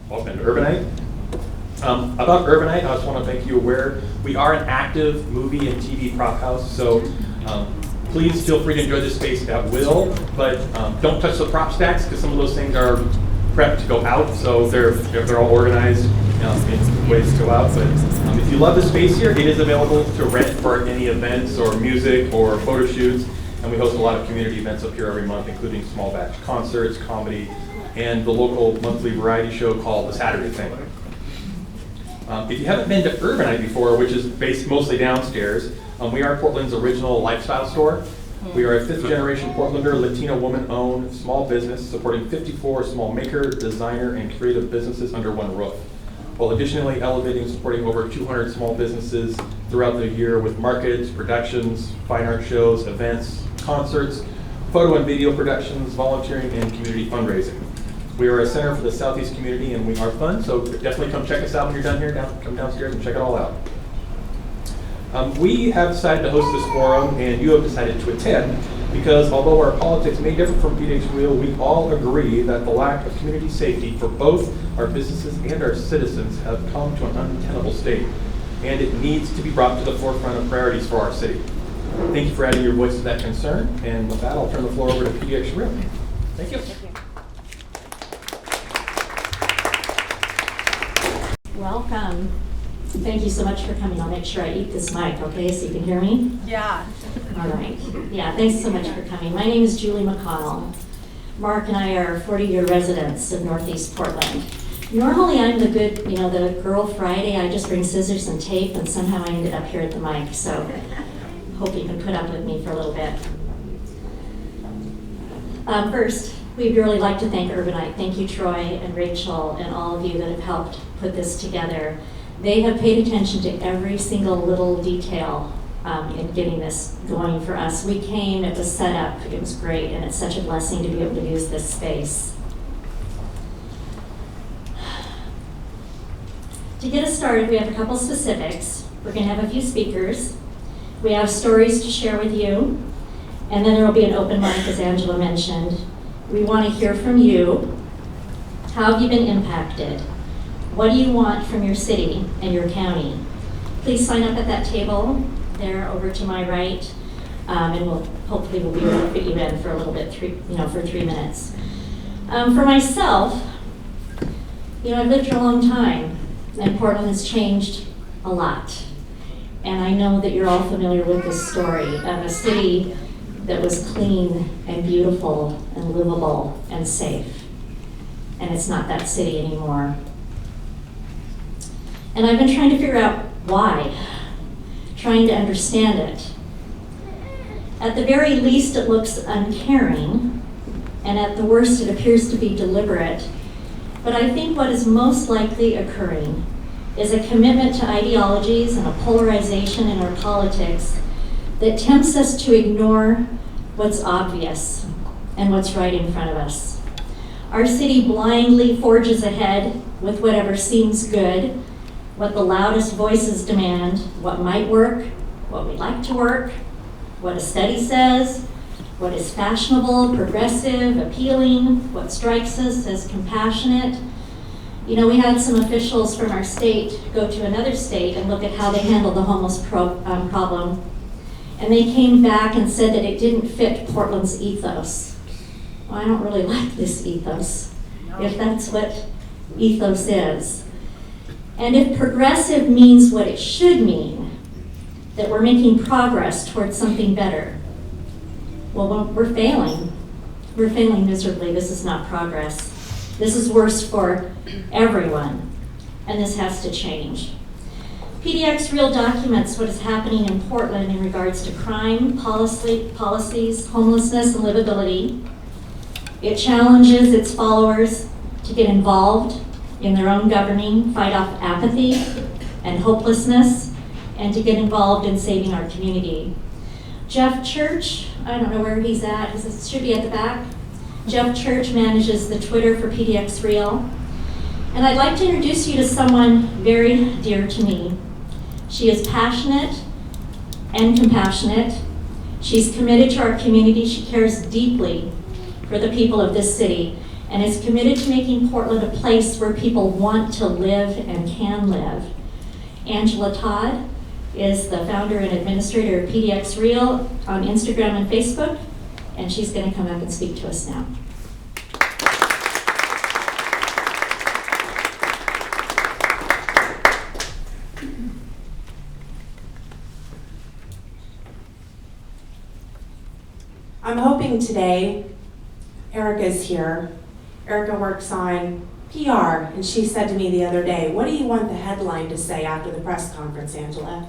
Welcome to Urbanite. About Urbanite, I just want to make you aware, we are an active movie and TV prop house, so please feel free to enjoy this space at will, but don't touch the prop stacks because some of those things are prepped to go out, so they're all organized in ways to go out. But if you love the space here, it is available to rent for any events or music or photo shoots, and we host a lot of community events up here every month, including small batch concerts, comedy, and the local monthly variety show called The Saturday Thing. If you haven't been to Urbanite before, which is based mostly downstairs, we are Portland's original lifestyle store. We are a fifth generation Portlander, Latino woman-owned small business supporting 54 small maker, designer, and creative businesses under one roof, while additionally elevating and supporting over 200 small businesses throughout the year with markets, productions, fine art shows, events, concerts, photo and video productions, volunteering, and community fundraising. We are a center for the Southeast community, and we are fun, so definitely come check us out when you're done here. Come downstairs and check it all out. We have decided to host this forum, and you have decided to attend, because although our politics may differ from PDX Real, we all agree that the lack of community safety for both our businesses and our citizens have come to an untenable state, and it needs to be brought to the forefront of priorities for our city. Thank you for adding your voice to that concern, and with that, I'll turn the floor over to PDX Real. Thank you. Welcome. Thank you so much for coming. I'll make sure I eat this mic, okay, so you can hear me? Yeah. All right. Yeah, thanks so much for coming. My name is Julie McConnell. Mark and I are 40-year residents of Northeast Portland. Normally I'm the good, the girl Friday. I just bring scissors and tape, and somehow I ended up here at the mic, so hope you can put up with me for a little bit. First, we'd really like to thank Urbanite. Thank you, Troy and Rachel, and all of you that have helped put this together. They have paid attention to every single little detail in getting this going for us. We came, it was set up, it was great, and it's such a blessing to be able to use this space. To get us started, we have a couple specifics. We're going to have a few speakers. We have stories to share with you, and then there will be an open mic, as Angela mentioned. We want to hear from you. How have you been impacted? What do you want from your city and your county? Please sign up at that table there over to my right, and hopefully we'll be able to fit you in for a little bit, for 3 minutes. For myself, I've lived here a long time, and Portland has changed a lot. And I know that you're all familiar with this story of a city that was clean and beautiful and livable and safe. And it's not that city anymore. And I've been trying to figure out why, trying to understand it. At the very least, it looks uncaring, and at the worst, it appears to be deliberate. But I think what is most likely occurring is a commitment to ideologies and a polarization in our politics that tempts us to ignore what's obvious and what's right in front of us. Our city blindly forges ahead with whatever seems good, what the loudest voices demand, what might work, what we like to work, what a study says, what is fashionable, progressive, appealing, what strikes us as compassionate. We had some officials from our state go to another state and look at how they handled the homeless problem. And they came back and said that it didn't fit Portland's ethos. Well, I don't really like this ethos, if that's what ethos is. And if progressive means what it should mean, that we're making progress towards something better, well, we're failing. We're failing miserably. This is not progress. This is worse for everyone, and this has to change. PDX Real documents what is happening in Portland in regards to crime, policies, homelessness, and livability. It challenges its followers to get involved in their own governing, fight off apathy and hopelessness, and to get involved in saving our community. Jeff Church, I don't know where he's at, it should be at the back. Jeff Church manages the Twitter for PDX Real. And I'd like to introduce you to someone very dear to me. She is passionate and compassionate. She's committed to our community. She cares deeply for the people of this city. and is committed to making Portland a place where people want to live and can live. Angela Todd is the founder and administrator of PDX Real on Instagram and Facebook, and she's going to come up and speak to us now. I'm hoping today, Erica's here. Erica works on PR, and she said to me the other day, "What do you want the headline to say after the press conference, Angela?"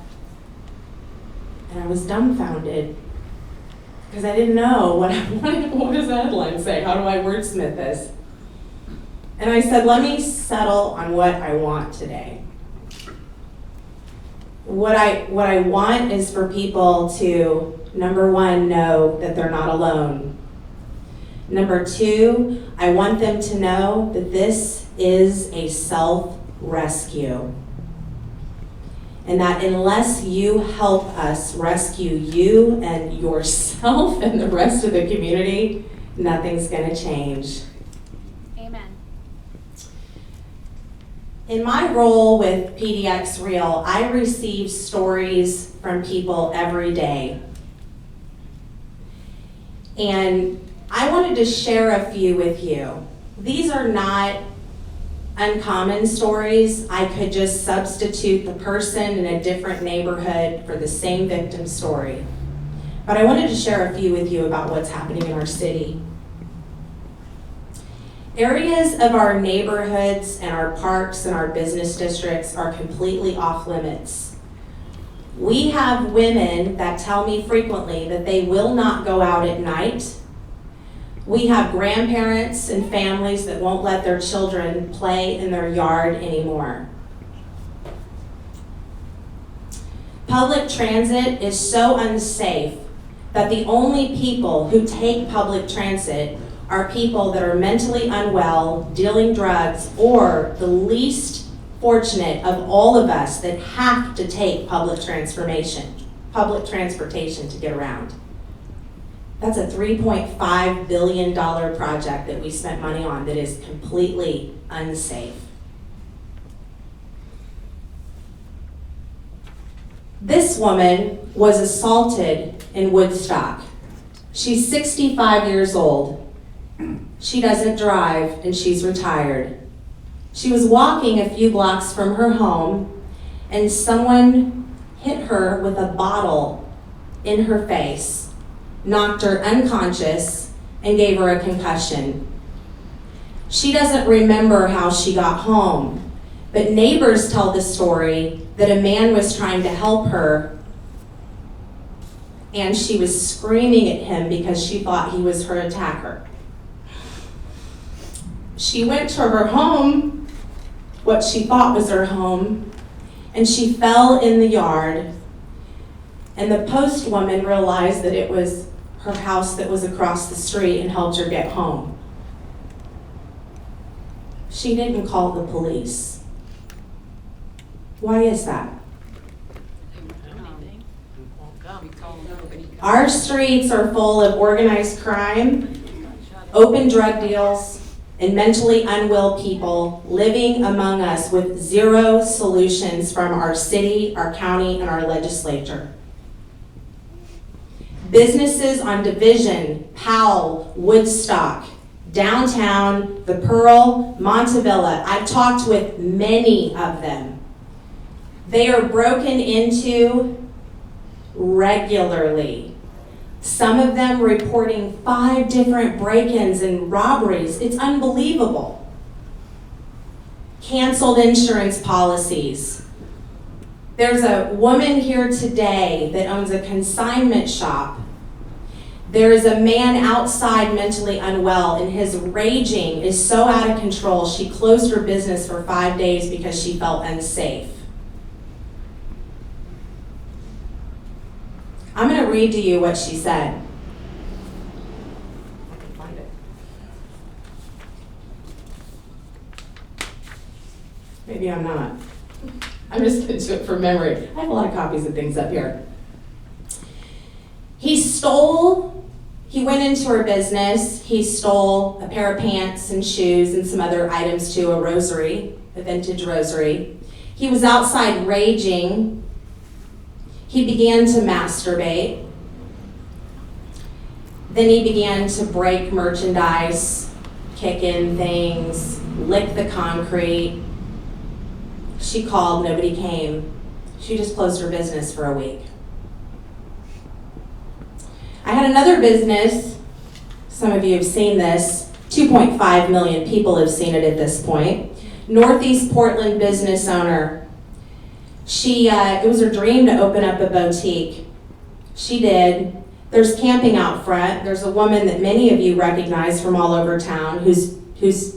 And I was dumbfounded, because I didn't know what does the headline say? How do I wordsmith this? And I said, let me settle on what I want today. What I want is for people to, number one, know that they're not alone. Number two, I want them to know that this is a self-rescue. And that unless you help us rescue you and yourself and the rest of the community, nothing's gonna change. Amen. In my role with PDX Real, I receive stories from people every day. And I wanted to share a few with you. These are not uncommon stories. I could just substitute the person in a different neighborhood for the same victim story. But I wanted to share a few with you about what's happening in our city. Areas of our neighborhoods and our parks and our business districts are completely off limits. We have women that tell me frequently that they will not go out at night. We have grandparents and families that won't let their children play in their yard anymore. Public transit is so unsafe that the only people who take public transit are people that are mentally unwell, dealing drugs, or the least fortunate of all of us that have to take public transportation to get around. That's a $3.5 billion project that we spent money on that is completely unsafe. This woman was assaulted in Woodstock. She's 65 years old. She doesn't drive and she's retired. She was walking a few blocks from her home and someone hit her with a bottle in her face, knocked her unconscious, and gave her a concussion. She doesn't remember how she got home, but neighbors tell the story that a man was trying to help her and she was screaming at him because she thought he was her attacker. She went to her home, what she thought was her home, and she fell in the yard, and the post woman realized that it was her house that was across the street and helped her get home. She didn't call the police. Why is that? Our streets are full of organized crime, open drug deals, and mentally unwell people living among us with zero solutions from our city, our county, and our legislature. Businesses on Division, Powell, Woodstock, downtown, the Pearl, Montevilla. I've talked with many of them. They are broken into regularly. Some of them reporting 5 different break-ins and robberies. It's unbelievable. Canceled insurance policies. There's a woman here today that owns a consignment shop. There is a man outside mentally unwell, and his raging is so out of control, she closed her business for 5 days because she felt unsafe. I'm going to read to you what she said. I can find it. Maybe I'm not. I'm just going to do it from memory. I have a lot of copies of things up here. He stole He went into her business. He stole a pair of pants and shoes and some other items to a rosary, a vintage rosary. He was outside raging. He began to masturbate. Then he began to break merchandise, kick in things, lick the concrete. She called, nobody came. She just closed her business for a week. I had another business, some of you have seen this, 2.5 million people have seen it at this point. Northeast Portland business owner. It was her dream to open up a boutique. She did. There's camping out front. There's a woman that many of you recognize from all over town who needs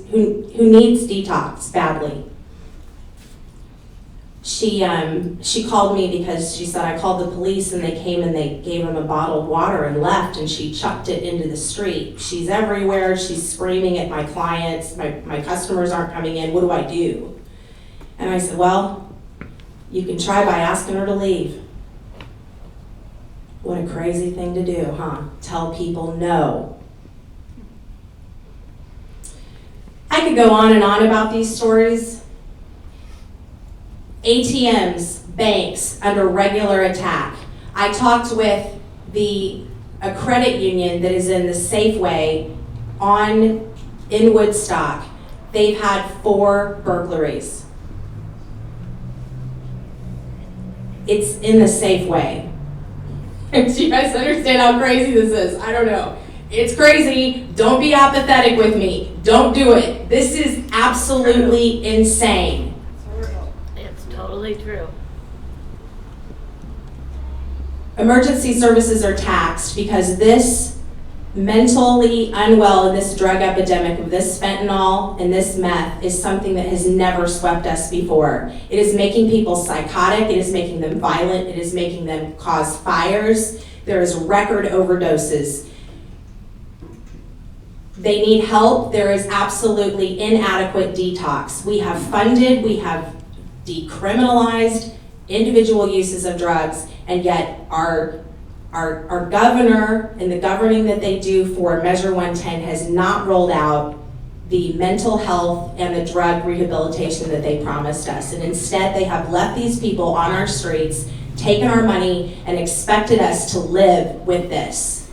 detox badly. She called me because she said, I called the police and they came and they gave him a bottle of water and left, and she chucked it into the street. She's everywhere. She's screaming at my clients. My customers aren't coming in. What do I do? And I said, well, you can try by asking her to leave. What a crazy thing to do, huh? Tell people no. I could go on and on about these stories. ATMs, banks under regular attack. I talked with a credit union that is in the Safeway in Woodstock. They've had 4 burglaries. It's in the Safeway. Do you guys understand how crazy this is? I don't know. It's crazy. Don't be apathetic with me. Don't do it. This is absolutely insane. It's totally true. Emergency services are taxed because this mentally unwell and this drug epidemic of this fentanyl and this meth is something that has never swept us before. It is making people psychotic. It is making them violent. It is making them cause fires. There is record overdoses. They need help. There is absolutely inadequate detox. We have funded, we have decriminalized individual uses of drugs, and yet our governor and the governing that they do for Measure 110 has not rolled out the mental health and the drug rehabilitation that they promised us. And instead, they have left these people on our streets, taken our money, and expected us to live with this.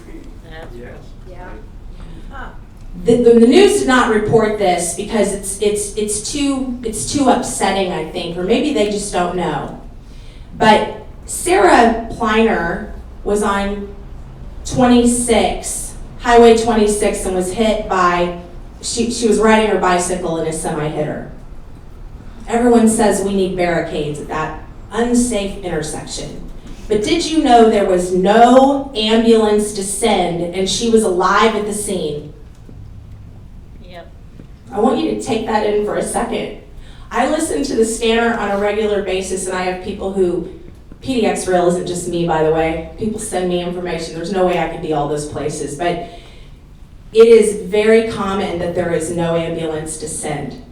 Yes. Yeah. The news did not report this because it's too upsetting, I think, or maybe they just don't know. But Sarah Pliner was on Highway 26, and was hit by, she was riding her bicycle and a semi hit her. Everyone says we need barricades at that unsafe intersection. But did you know there was no ambulance to send and she was alive at the scene? Yep. I want you to take that in for a second. I listen to the scanner on a regular basis, and I have people who, PDX Real isn't just me, by the way. People send me information. There's no way I could be all those places, but it is very common that there is no ambulance to send.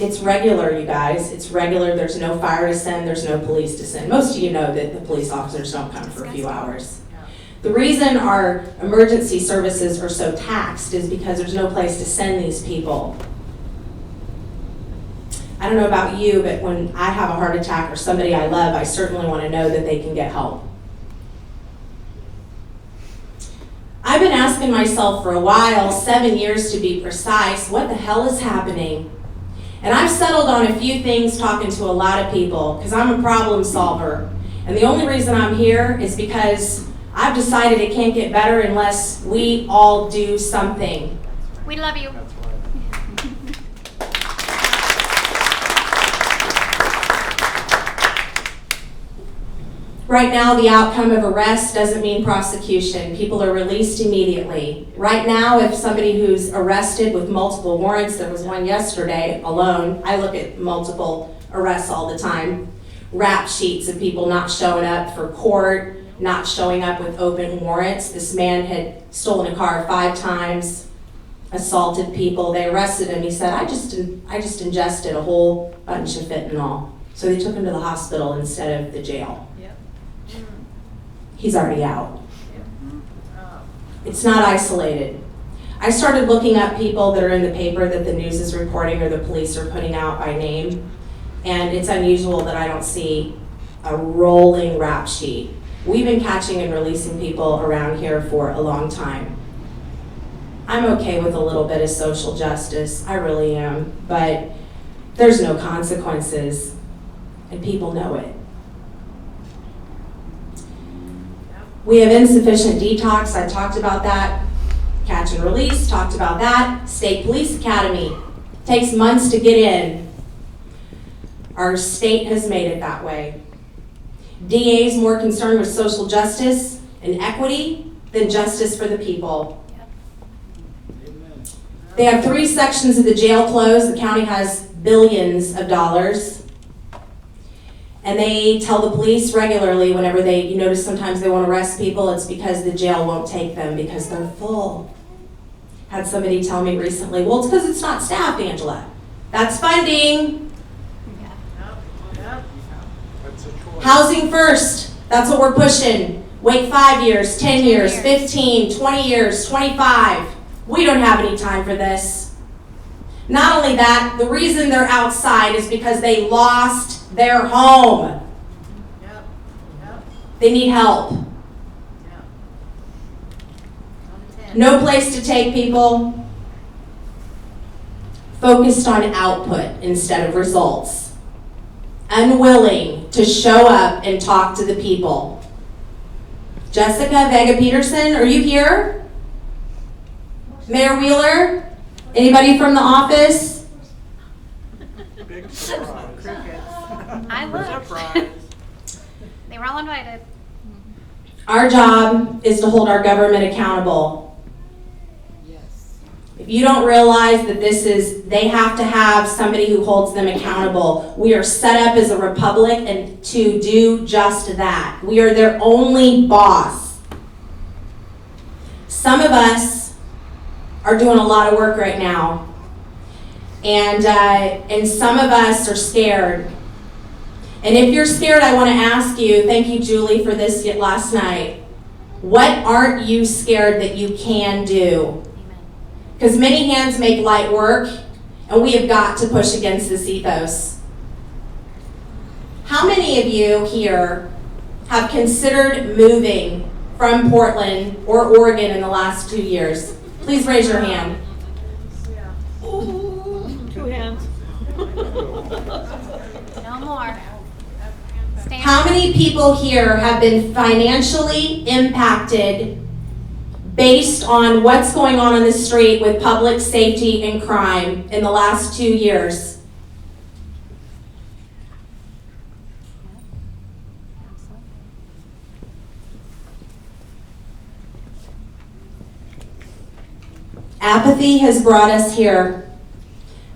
It's regular, you guys. It's regular. There's no fire to send. There's no police to send. Most of you know that the police officers don't come for a few hours. The reason our emergency services are so taxed is because there's no place to send these people. I don't know about you, but when I have a heart attack or somebody I love, I certainly want to know that they can get help. I've been asking myself for a while, 7 years to be precise, what the hell is happening? And I've settled on a few things talking to a lot of people because I'm a problem solver. And the only reason I'm here is because I've decided it can't get better unless we all do something. We love you. Right now, the outcome of arrest doesn't mean prosecution. People are released immediately. Right now, if somebody who's arrested with multiple warrants, there was one yesterday alone, I look at multiple arrests all the time, rap sheets of people not showing up for court, not showing up with open warrants. This man had stolen a car 5 times, assaulted people. They arrested him. He said, I just ingested a whole bunch of fentanyl. So they took him to the hospital instead of the jail. He's already out. It's not isolated. I started looking up people that are in the paper that the news is reporting or the police are putting out by name, and it's unusual that I don't see a rolling rap sheet. We've been catching and releasing people around here for a long time. I'm okay with a little bit of social justice, I really am, but there's no consequences, and people know it. We have insufficient detox, I talked about that. Catch and release, talked about that. State Police Academy, takes months to get in. Our state has made it that way. DA is more concerned with social justice and equity than justice for the people. They have 3 sections of the jail closed. The county has billions of dollars. And they tell the police regularly whenever you notice sometimes they won't arrest people, it's because the jail won't take them because they're full. Had somebody tell me recently, well, it's because it's not staffed, Angela. That's funding. Housing first, that's what we're pushing. Wait 5 years, 10 years, 15, 20 years, 25. We don't have any time for this. Not only that, the reason they're outside is because they lost their home. They need help. No place to take people. Focused on output instead of results. Unwilling to show up and talk to the people. Jessica Vega Peterson, are you here? Mayor Wheeler? Anybody from the office? Big surprise. I looked. They were all invited. Our job is to hold our government accountable. If you don't realize that they have to have somebody who holds them accountable. We are set up as a republic and to do just that. We are their only boss. Some of us are doing a lot of work right now. And some of us are scared. And if you're scared, I want to ask you, thank you, Julie, for this last night. What aren't you scared that you can do? Because many hands make light work, and we have got to push against this ethos. How many of you here have considered moving from Portland or Oregon in the last 2 years? Please raise your hand. Ooh, 2 hands. No more. Stand. How many people here have been financially impacted based on what's going on the street with public safety and crime in the last 2 years? Apathy has brought us here.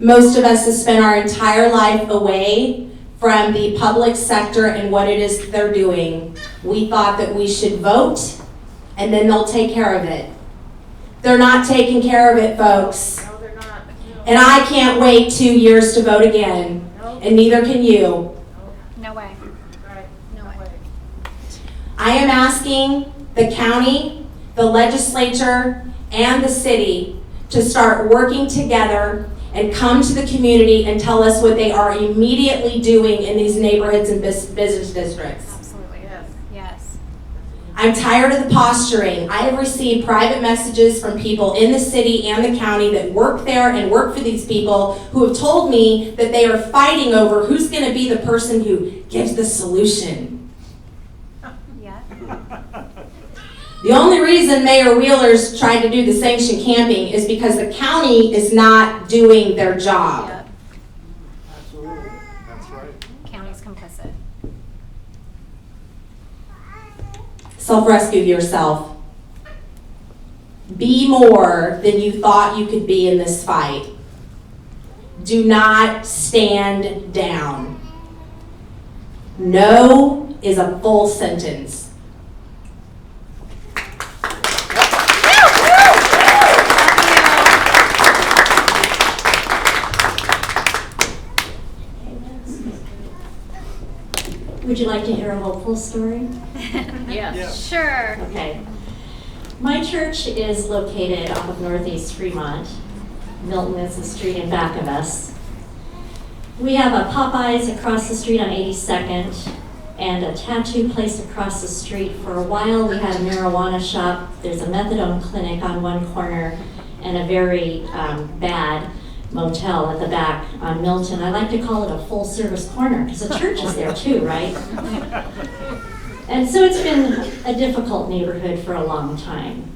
Most of us have spent our entire life away from the public sector and what it is they're doing. We thought that we should vote and then they'll take care of it. They're not taking care of it, folks. No, they're not. And I can't wait 2 years to vote again. And neither can you. No way. Right. No way. I am asking the county, the legislature, and the city to start working together and come to the community and tell us what they are immediately doing in these neighborhoods and business districts. Absolutely. Yes. I'm tired of the posturing. I have received private messages from people in the city and the county that work there and work for these people who have told me that they are fighting over who's going to be the person who gives the solution. Yeah. The only reason Mayor Wheeler's tried to do the sanctioned camping is because the county is not doing their job. Yep. Absolutely, that's right. County's complicit. Self-rescue yourself. Be more than you thought you could be in this fight. Do not stand down. No is a full sentence. Would you like to hear a hopeful story? Yeah. Yeah. Sure. Okay. My church is located off of Northeast Fremont. Milton is the street in back of us. We have a Popeyes across the street on 82nd and a tattoo place across the street. For a while, we had a marijuana shop. There's a methadone clinic on one corner and a very bad motel at the back on Milton. I like to call it a full-service corner because the church is there too, right? And so it's been a difficult neighborhood for a long time.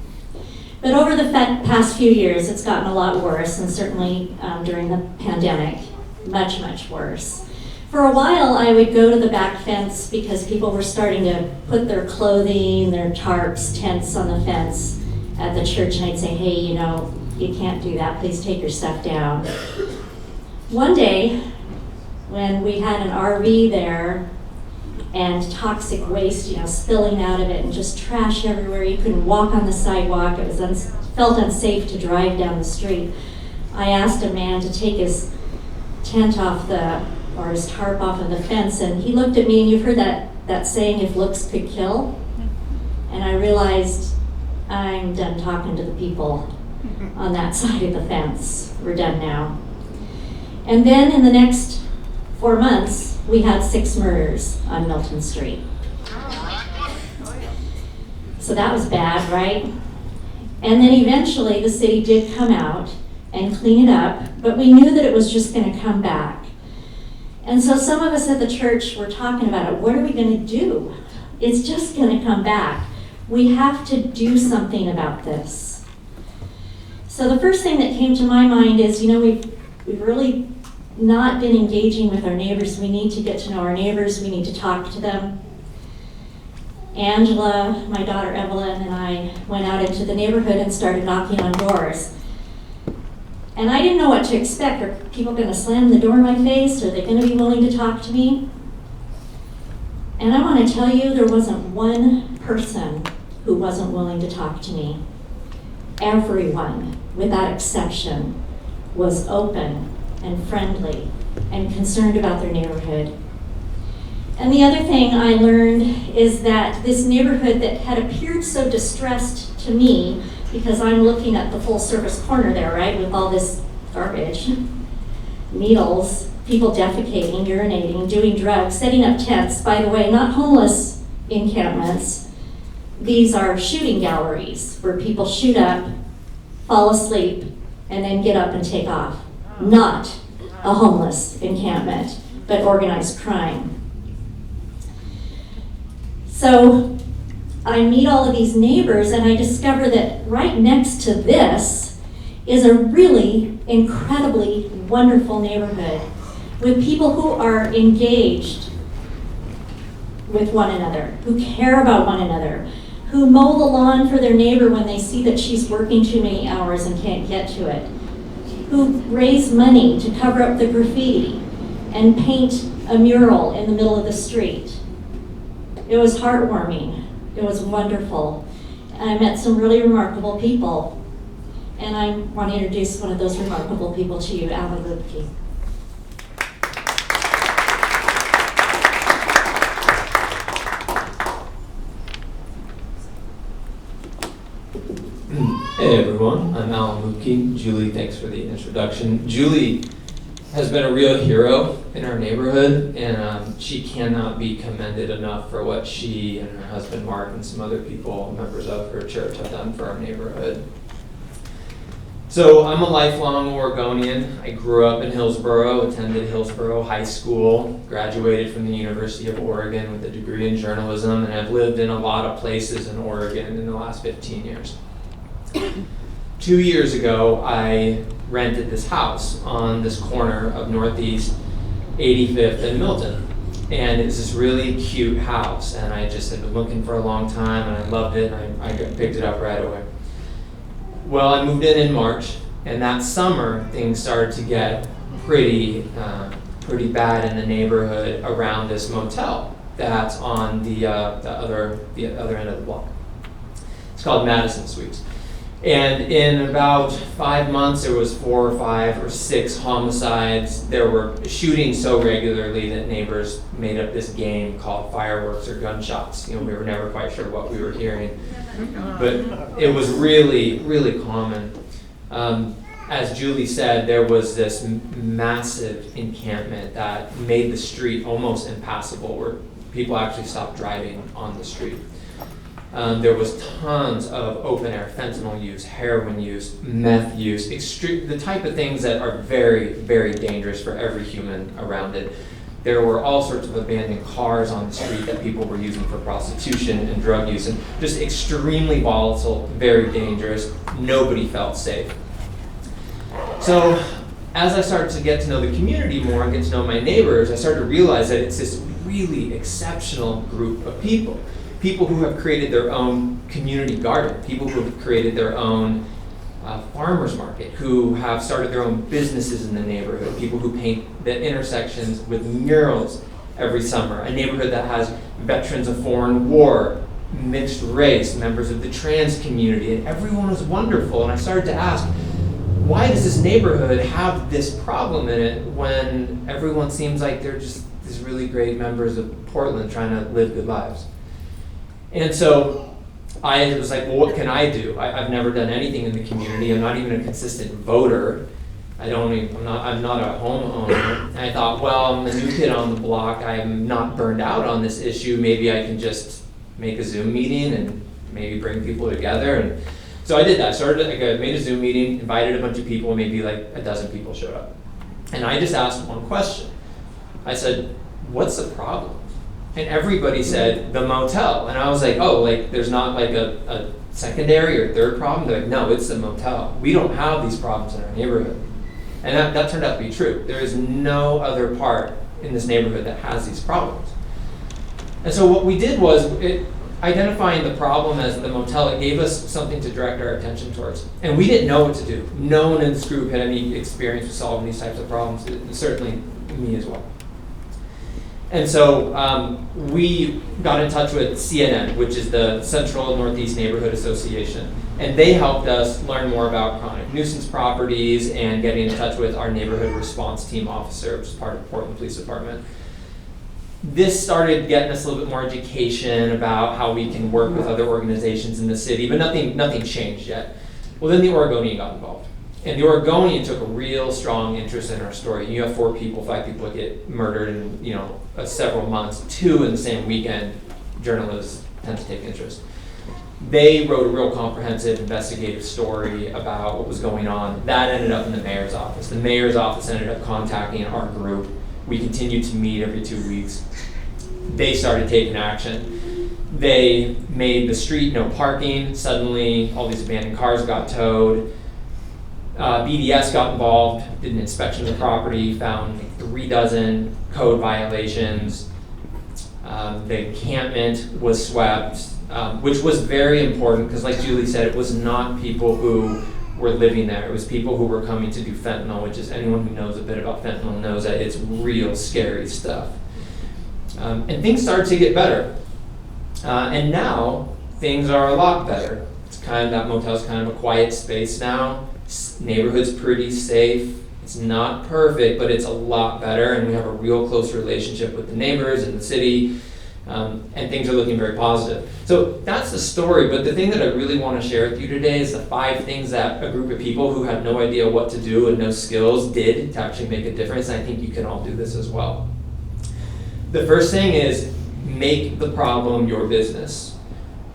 But over the past few years, it's gotten a lot worse, and certainly during the pandemic, much, much worse. For a while, I would go to the back fence because people were starting to put their clothing, their tarps, tents on the fence at the church, and I'd say, hey, you know, you can't do that. Please take your stuff down. One day, when we had an RV there and toxic waste, you know, spilling out of it and just trash everywhere, you couldn't walk on the sidewalk. It was felt unsafe to drive down the street. I asked a man to take his tent off or his tarp off of the fence, and he looked at me, and you've heard that saying, if looks could kill? And I realized I'm done talking to the people on that side of the fence. We're done now. And then in the next 4 months, we had 6 murders on Milton Street. So that was bad, right? And then eventually the city did come out and clean it up, but we knew that it was just going to come back. And so some of us at the church were talking about it. What are we going to do? It's just going to come back. We have to do something about this. So the first thing that came to my mind is, you know, we've really not been engaging with our neighbors. We need to get to know our neighbors. We need to talk to them. Angela, my daughter Evelyn, and I went out into the neighborhood and started knocking on doors. And I didn't know what to expect. Are people going to slam the door in my face? Are they going to be willing to talk to me? And I want to tell you, there wasn't one person who wasn't willing to talk to me. Everyone, without exception, was open and friendly and concerned about their neighborhood. And the other thing I learned is that this neighborhood that had appeared so distressed to me, because I'm looking at the full service corner there, right, with all this garbage, needles, people defecating, urinating, doing drugs, setting up tents. By the way, not homeless encampments. These are shooting galleries where people shoot up, fall asleep, and then get up and take off. Not a homeless encampment, but organized crime. So I meet all of these neighbors, and I discover that right next to this is a really incredibly wonderful neighborhood with people who are engaged with one another, who care about one another, who mow the lawn for their neighbor when they see that she's working too many hours and can't get to it, who raise money to cover up the graffiti and paint a mural in the middle of the street. It was heartwarming. It was wonderful. And I met some really remarkable people. And I want to introduce one of those remarkable people to you, Alan Lubke. Hey everyone, I'm Alan Lubke. Julie, thanks for the introduction. Julie has been a real hero in our neighborhood, and she cannot be commended enough for what she and her husband Mark and some other people, members of her church, have done for our neighborhood. So I'm a lifelong Oregonian. I grew up in Hillsboro, attended Hillsboro High School, graduated from the University of Oregon with a degree in journalism, and I've lived in a lot of places in Oregon in the last 15 years. 2 years ago, I rented this house on this corner of Northeast 85th and Milton. And it's this really cute house, and I just had been looking for a long time, and I loved it, and I picked it up right away. Well, I moved in March, and that summer, things started to get pretty bad in the neighborhood around this motel that's on the other end of the block. It's called Madison Suites. And in about 5 months, there was 4 or 5 or 6 homicides. There were shootings so regularly that neighbors made up this game called fireworks or gunshots. You know, we were never quite sure what we were hearing, but it was really, really common. As Julie said, there was this massive encampment that made the street almost impassable, where people actually stopped driving on the street. There was tons of open-air fentanyl use, heroin use, meth use, the type of things that are very, very dangerous for every human around it. There were all sorts of abandoned cars on the street that people were using for prostitution and drug use, and just extremely volatile, very dangerous. Nobody felt safe. So as I started to get to know the community more and get to know my neighbors, I started to realize that it's this really exceptional group of people. People who have created their own community garden, people who have created their own farmers market, who have started their own businesses in the neighborhood, people who paint the intersections with murals every summer, a neighborhood that has veterans of foreign war, mixed race, members of the trans community, and everyone was wonderful. And I started to ask, why does this neighborhood have this problem in it when everyone seems like they're just these really great members of Portland trying to live good lives? And so I was like, well, what can I do? I've never done anything in the community. I'm not even a consistent voter. I'm not a homeowner. And I thought, well, I'm the new kid on the block. I'm not burned out on this issue. Maybe I can just make a Zoom meeting and maybe bring people together. And so I did that. I made a Zoom meeting, invited a bunch of people, maybe like a dozen people showed up. And I just asked one question. I said, what's the problem? And everybody said, the motel. And I was like, oh, like there's not like a secondary or third problem? They're like, no, it's the motel. We don't have these problems in our neighborhood. And that turned out to be true. There is no other part in this neighborhood that has these problems. And so what we did was, identifying the problem as the motel, it gave us something to direct our attention towards. And we didn't know what to do. No one in this group had any experience with solving these types of problems, certainly me as well. And so we got in touch with CNN, which is the Central Northeast Neighborhood Association. And they helped us learn more about chronic nuisance properties and getting in touch with our neighborhood response team officer, which is part of the Portland Police Department. This started getting us a little bit more education about how we can work with other organizations in the city, but nothing changed yet. Well, then the Oregonian got involved. And the Oregonian took a real strong interest in our story. You have 5 people get murdered in several months, 2 in the same weekend. Journalists tend to take interest. They wrote a real comprehensive investigative story about what was going on. That ended up in the mayor's office. The mayor's office ended up contacting our group. We continued to meet every 2 weeks. They started taking action. They made the street no parking. Suddenly, all these abandoned cars got towed. PDX got involved, did an inspection of the property, found 36 code violations. The encampment was swept, which was very important because, like Julie said, it was not people who were living there. It was people who were coming to do fentanyl, which is anyone who knows a bit about fentanyl knows that it's real scary stuff. And things started to get better. And now things are a lot better. That motel's kind of a quiet space now. Neighborhood's pretty safe. It's not perfect, but it's a lot better, and we have a real close relationship with the neighbors and the city, and things are looking very positive. So that's the story, but the thing that I really want to share with you today is the 5 things that a group of people who had no idea what to do and no skills did to actually make a difference, and I think you can all do this as well. The first thing is make the problem your business.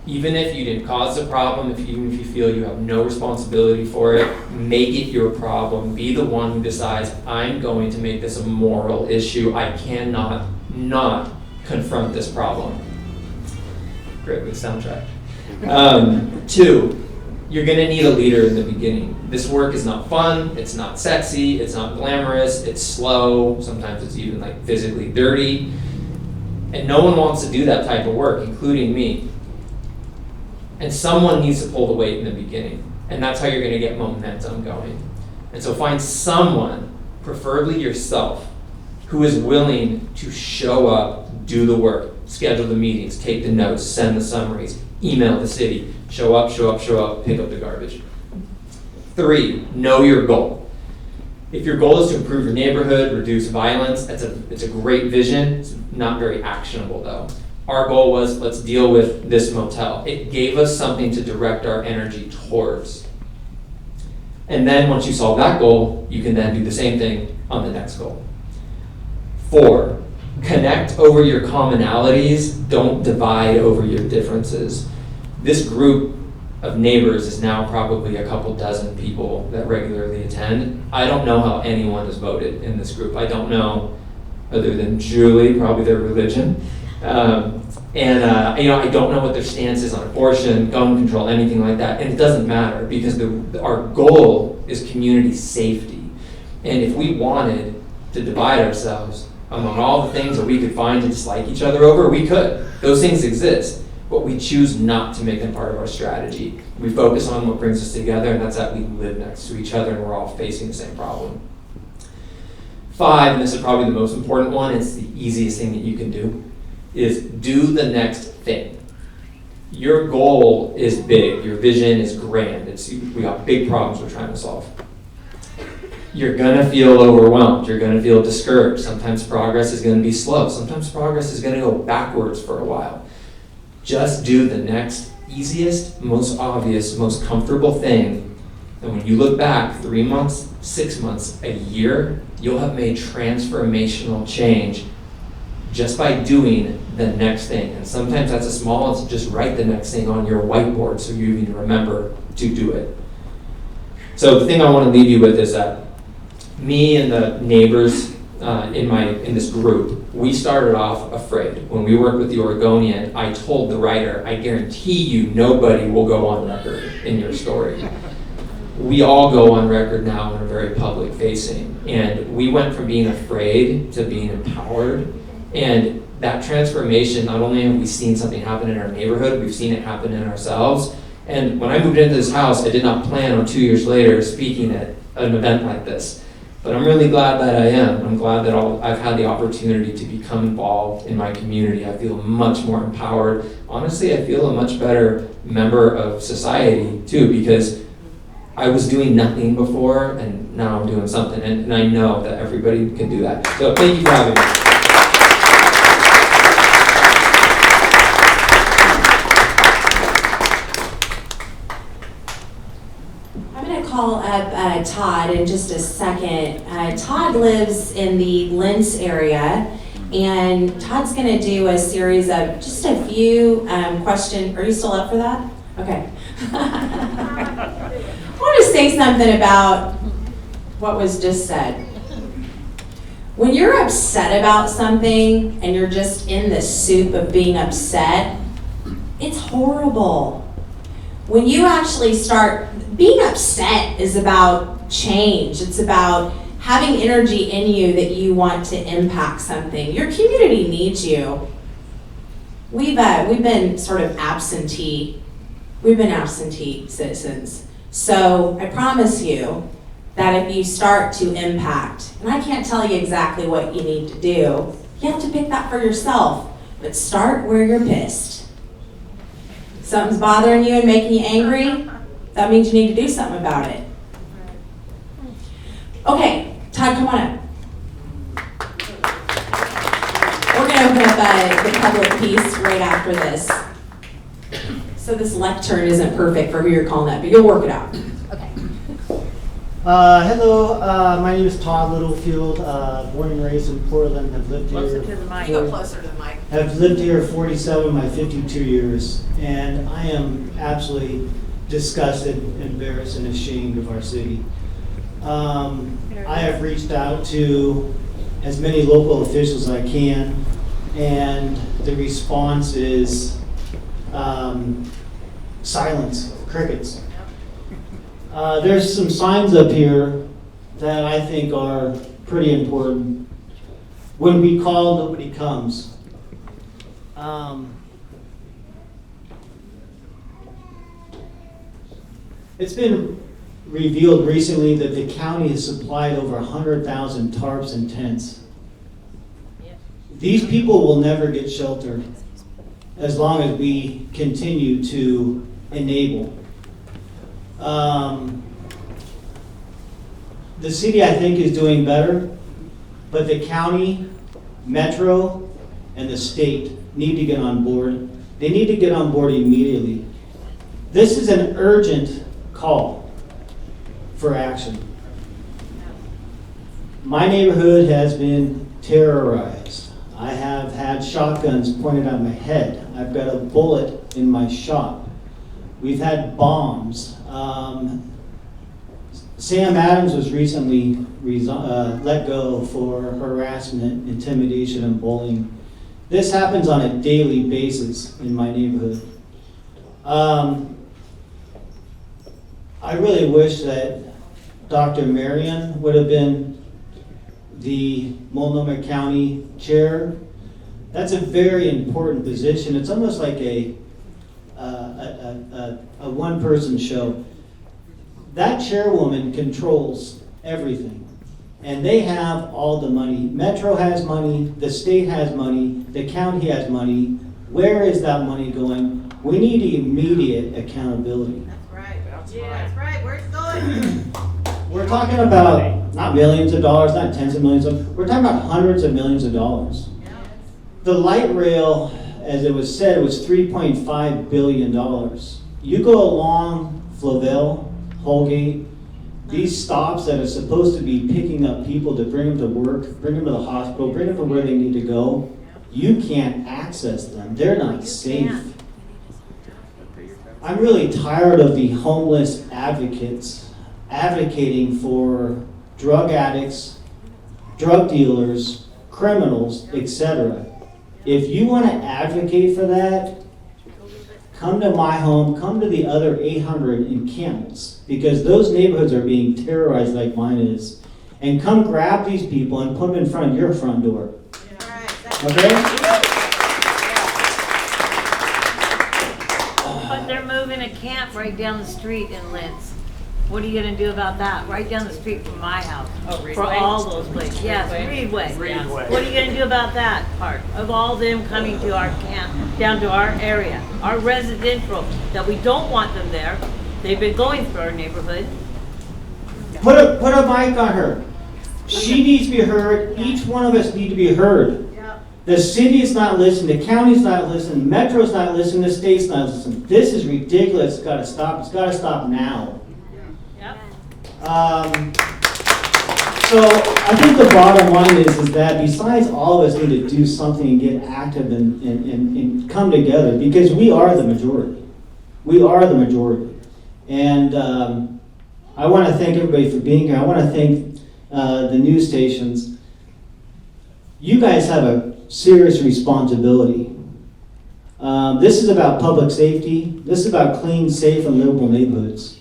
Even if you didn't cause the problem, even if you feel you have no responsibility for it, make it your problem. Be the one who decides, I'm going to make this a moral issue. I cannot not confront this problem. Great with soundtrack. 2, you're gonna need a leader in the beginning. This work is not fun, it's not sexy, it's not glamorous, it's slow, sometimes it's even like physically dirty. And no one wants to do that type of work, including me. And someone needs to pull the weight in the beginning. And that's how you're going to get momentum going. And so find someone, preferably yourself, who is willing to show up, do the work, schedule the meetings, take the notes, send the summaries, email the city, show up, pick up the garbage. 3, know your goal. If your goal is to improve your neighborhood, reduce violence, it's a great vision. It's not very actionable though. Our goal was, let's deal with this motel. It gave us something to direct our energy towards. And then once you solve that goal, you can then do the same thing on the next goal. 4, connect over your commonalities, don't divide over your differences. This group of neighbors is now probably a couple dozen people that regularly attend. I don't know how anyone has voted in this group. I don't know, other than Julie, probably their religion. I don't know what their stance is on abortion, gun control, anything like that. And it doesn't matter because our goal is community safety. And if we wanted to divide ourselves among all the things that we could find to dislike each other over, we could. Those things exist. But we choose not to make them part of our strategy. We focus on what brings us together, and that's that we live next to each other and we're all facing the same problem. 5, and this is probably the most important one, it's the easiest thing that you can do, is do the next thing. Your goal is big, your vision is grand. We got big problems we're trying to solve. You're gonna feel overwhelmed, you're gonna feel discouraged. Sometimes progress is gonna be slow, sometimes progress is gonna go backwards for a while. Just do the next easiest, most obvious, most comfortable thing. And when you look back 3 months, 6 months, a year, you'll have made transformational change just by doing the next thing. And sometimes that's as small as just write the next thing on your whiteboard so you even remember to do it. So the thing I want to leave you with is that me and the neighbors in this group, we started off afraid. When we worked with the Oregonian, I told the writer, I guarantee you nobody will go on record in your story. We all go on record now and are very public facing. And we went from being afraid to being empowered. And that transformation, not only have we seen something happen in our neighborhood, we've seen it happen in ourselves. And when I moved into this house, I did not plan on 2 years later speaking at an event like this. But I'm really glad that I am. I'm glad that I've had the opportunity to become involved in my community. I feel much more empowered. Honestly, I feel a much better member of society too, because I was doing nothing before and now I'm doing something. And I know that everybody can do that. So thank you for having me. Call up Todd in just a second. Todd lives in the Lentz area, and Todd's going to do a series of just a few questions. Are you still up for that? Okay. I want to say something about what was just said. When you're upset about something and you're just in the soup of being upset, it's horrible. When you actually start, being upset is about change. It's about having energy in you that you want to impact something. Your community needs you. We've been sort of absentee. We've been absentee citizens. So I promise you that if you start to impact, and I can't tell you exactly what you need to do, you have to pick that for yourself, but start where you're pissed. Something's bothering you and making you angry, that means you need to do something about it. Okay, Todd, come on up. We're going to open up the public piece right after this. So this lectern isn't perfect for who you're calling up, but you'll work it out. Okay. Hello, my name is Todd Littlefield, born and raised in Portland. Have lived Closer here. to the mic. Go closer to the mic. Have lived here 47 of my 52 years, and I am absolutely disgusted, embarrassed, and ashamed of our city. I have reached out to as many local officials as I can, and the response is silence, crickets. There's some signs up here that I think are pretty important. When we call, nobody comes. It's been revealed recently that the county has supplied over 100,000 tarps and tents. These people will never get shelter as long as we continue to enable. the city, I think, is doing better, but the county, metro, and the state need to get on board. They need to get on board immediately. This is an urgent call for action. My neighborhood has been terrorized. I have had shotguns pointed at my head. I've got a bullet in my shop. We've had bombs. Sam Adams was recently let go for harassment, intimidation, and bullying. This happens on a daily basis in my neighborhood. I really wish that Dr. Marion would have been the Multnomah County Chair. That's a very important position. It's almost like a one-person show. That chairwoman controls everything. And they have all the money. Metro has money, the state has money, the county has money. Where is that money going? We need immediate accountability. That's right. That's right. Where's it going? We're talking about not millions of dollars, not tens of millions we're talking about hundreds of millions of dollars. Yeah. The light rail, as it was said, was $3.5 billion. You go along Flavel, Holgate, these stops that are supposed to be picking up people to bring them to work, bring them to the hospital, bring them to where they need to go, you can't access them. They're not safe. I'm really tired of the homeless advocates advocating for drug addicts, drug dealers, criminals, etc. If you want to advocate for that, come to my home, come to the other 800 encampments, because those neighborhoods are being terrorized like mine is. And come grab these people and put them in front of your front door. Okay? But they're moving a camp right down the street in Linz. What are you gonna do about that? Right down the street from my house. Oh, Reedway? For all those places. Yes, Reedway. Reedway. What are you gonna do about that part of all them coming to our camp, down to our area, our residential, that we don't want them there? They've been going through our neighborhood. Put a mic on her. She needs to be heard. Each one of us need to be heard. The city is not listening. The county's not listening. Metro's not listening. The state's not listening. This is ridiculous. It's got to stop. It's got to stop now. Yep. So I think the bottom line is that besides all of us need to do something and get active and come together, because we are the majority. We are the majority. And I want to thank everybody for being here. I want to thank the news stations. You guys have a serious responsibility. This is about public safety. This is about clean, safe, and livable neighborhoods.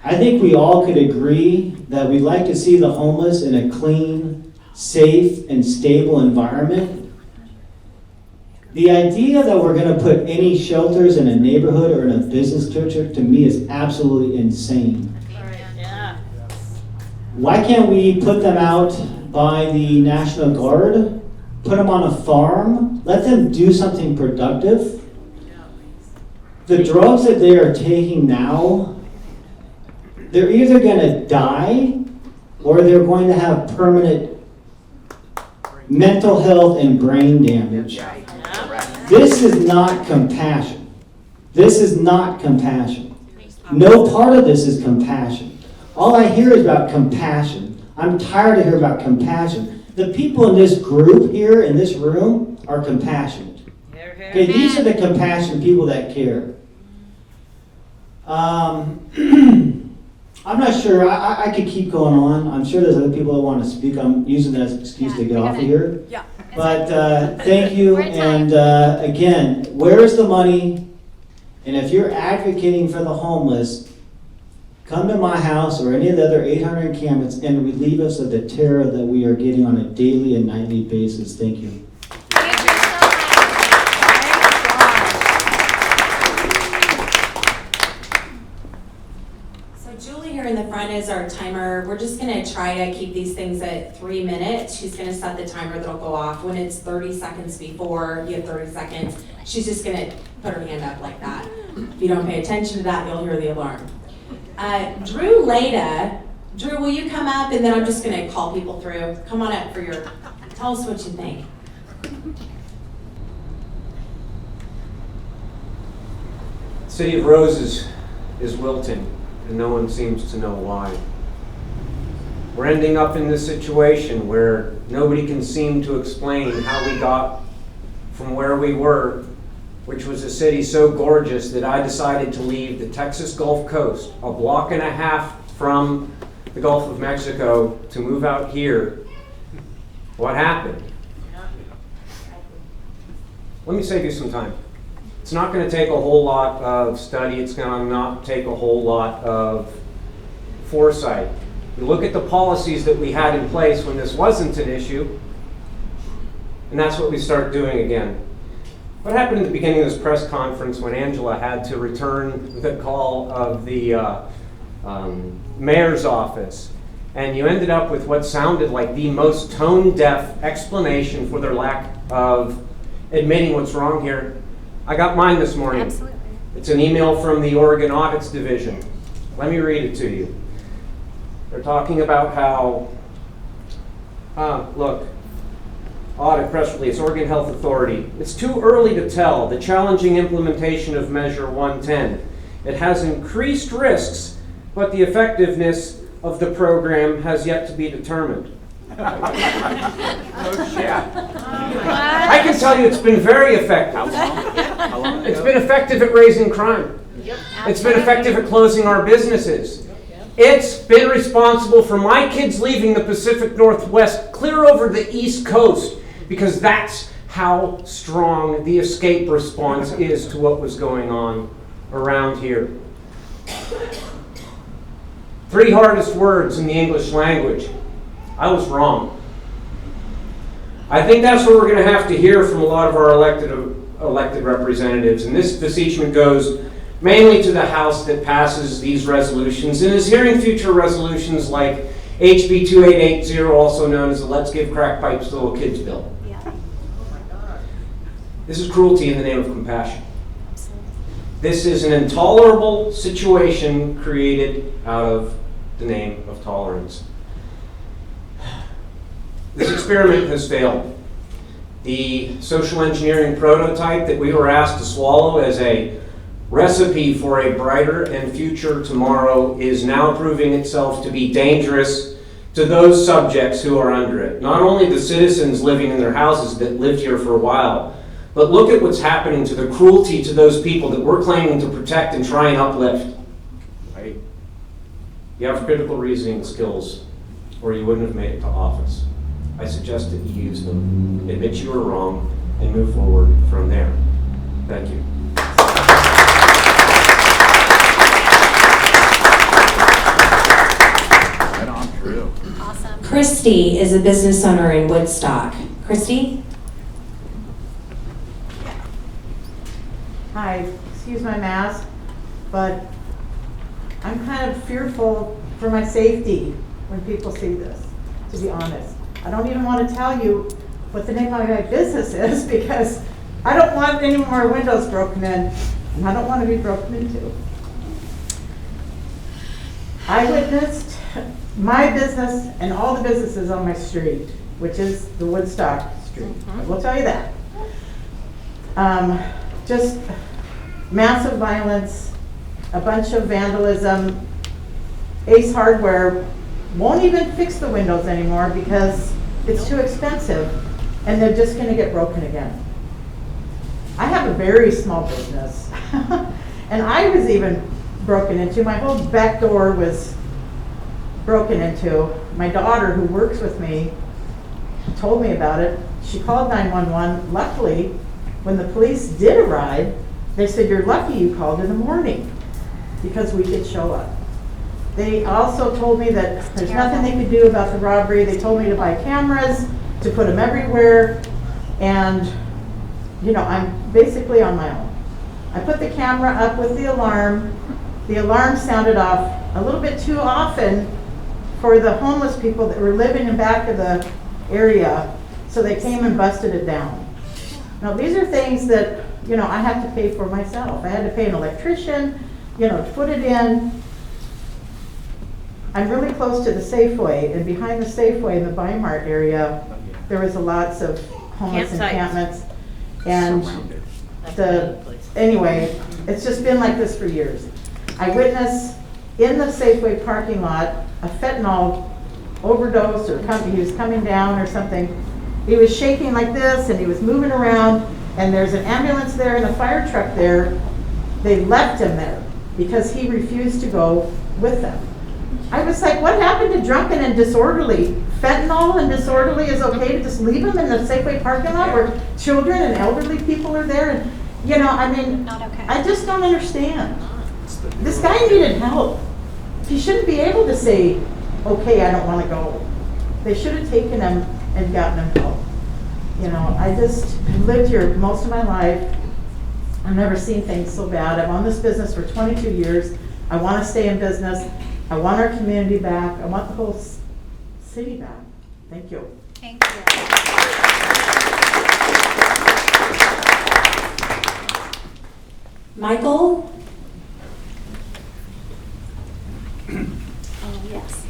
I think we all could agree that we'd like to see the homeless in a clean, safe, and stable environment. The idea that we're going to put any shelters in a neighborhood or in a business district, to me, is absolutely insane. Yeah. Why can't we put them out by the National Guard, put them on a farm, let them do something productive? The drugs that they are taking now, they're either going to die or they're going to have permanent mental health and brain damage. This is not compassion. This is not compassion. No part of this is compassion. All I hear is about compassion. I'm tired of hearing about compassion. The people in this group here, in this room, are compassionate. Okay, these are the compassionate people that care. I'm not sure. I could keep going on. I'm sure there's other people that want to speak. I'm using that as an excuse to get off of here. Yeah. But thank you. We're at time. And again, where's the money? And if you're advocating for the homeless, come to my house or any of the other 800 encampments and relieve us of the terror that we are getting on a daily and nightly basis. Thank you. Thank you so much. So Julie here in the front is our timer. We're just gonna try to keep these things at 3 minutes. She's gonna set the timer that'll go off when it's 30 seconds before, you have 30 seconds. She's just gonna put her hand up like that. If you don't pay attention to that, you'll hear the alarm. Drew Leda Drew, will you come up, and then I'm just gonna call people through. Come on up tell us what you think. City of Roses is wilting, and no one seems to know why. We're ending up in this situation where nobody can seem to explain how we got from where we were, which was a city so gorgeous that I decided to leave the Texas Gulf Coast, a block and a half from the Gulf of Mexico, to move out here. What happened? Let me save you some time. It's not going to take a whole lot of study. It's going to not take a whole lot of foresight. You look at the policies that we had in place when this wasn't an issue, and that's what we start doing again. What happened at the beginning of this press conference when Angela had to return the call of the mayor's office, and you ended up with what sounded like the most tone-deaf explanation for their lack of admitting what's wrong here? I got mine this morning. Absolutely. It's an email from the Oregon Audits Division. Let me read it to you. They're talking about how, look, audit press release, Oregon Health Authority. It's too early to tell the challenging implementation of Measure 110. It has increased risks, but the effectiveness of the program has yet to be determined. I can tell you it's been very effective. It's been effective at raising crime. It's been effective at closing our businesses. It's been responsible for my kids leaving the Pacific Northwest clear over the East Coast, because that's how strong the escape response is to what was going on around here. 3 hardest words in the English language. I was wrong. I think that's what we're going to have to hear from a lot of our elected representatives. And this beseechment goes mainly to the House that passes these resolutions and is hearing future resolutions like HB 2880, also known as the Let's Give Crack Pipes to Little Kids bill. Yeah. This is cruelty in the name of compassion. This is an intolerable situation created out of the name of tolerance. This experiment has failed. The social engineering prototype that we were asked to swallow as a recipe for a brighter and future tomorrow is now proving itself to be dangerous to those subjects who are under it. Not only the citizens living in their houses that lived here for a while, but look at what's happening to the cruelty to those people that we're claiming to protect and try and uplift. Right? You have critical reasoning skills, or you wouldn't have made it to office. I suggest that you use them, admit you were wrong, and move forward from there. Thank you. Right on, Drew. Awesome. Christy is a business owner in Woodstock. Christy? Hi, excuse my mask, but I'm kind of fearful for my safety when people see this, to be honest. I don't even want to tell you what the name of my business is, because I don't want any more windows broken in, and I don't want to be broken into. I witnessed my business and all the businesses on my street, which is the Woodstock Street. I will tell you that. Just massive violence, a bunch of vandalism. Ace Hardware won't even fix the windows anymore because it's too expensive, and they're just going to get broken again. I have a very small business, and I was even broken into. My whole back door was broken into. My daughter, who works with me, told me about it. She called 911. Luckily, when the police did arrive, they said, "You're lucky you called in the morning because we could show up." They also told me that there's nothing they could do about the robbery. They told me to buy cameras, to put them everywhere, and you know, I'm basically on my own. I put the camera up with the alarm. The alarm sounded off a little bit too often for the homeless people that were living in back of the area, so they came and busted it down. Now, these are things that, you know, I have to pay for myself. I had to pay an electrician, you know, to put it in. I'm really close to the Safeway, and behind the Safeway in the Weimar area, there was lots of homeless Campsites. encampments. And anyway, it's just been like this for years. I witnessed in the Safeway parking lot a fentanyl overdose, or he was coming down or something. He was shaking like this and he was moving around, and there's an ambulance there and a fire truck there. They left him there because he refused to go with them. I was like, what happened to drunken and disorderly? Fentanyl and disorderly is okay to just leave them in the Safeway parking lot where children and elderly people are there? And you know, I mean, Not okay. I just don't understand. This guy needed help. He shouldn't be able to say, okay, I don't want to go. They should have taken him and gotten him help. You know, I just lived here most of my life. I've never seen things so bad. I'm on this business for 22 years. I want to stay in business. I want our community back. I want the whole city back. Thank you. Thank you. Michael? Oh, yes.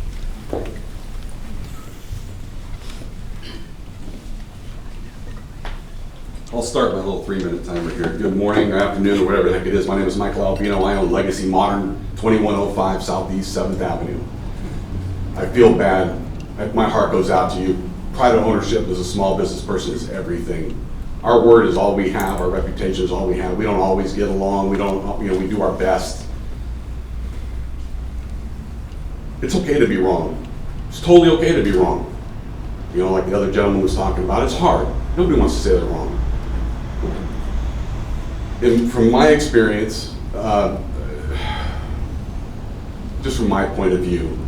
I'll start my little 3-minute timer here. Good morning, or afternoon, or whatever the heck it is. My name is Michael Albino. I own Legacy Modern, 2105 Southeast 7th Avenue. I feel bad. My heart goes out to you. Private ownership as a small business person is everything. Our word is all we have. Our reputation is all we have. We don't always get along. We don't, we do our best. It's okay to be wrong. It's totally okay to be wrong. Like the other gentleman was talking about, it's hard. Nobody wants to say they're wrong. And from my experience, just from my point of view,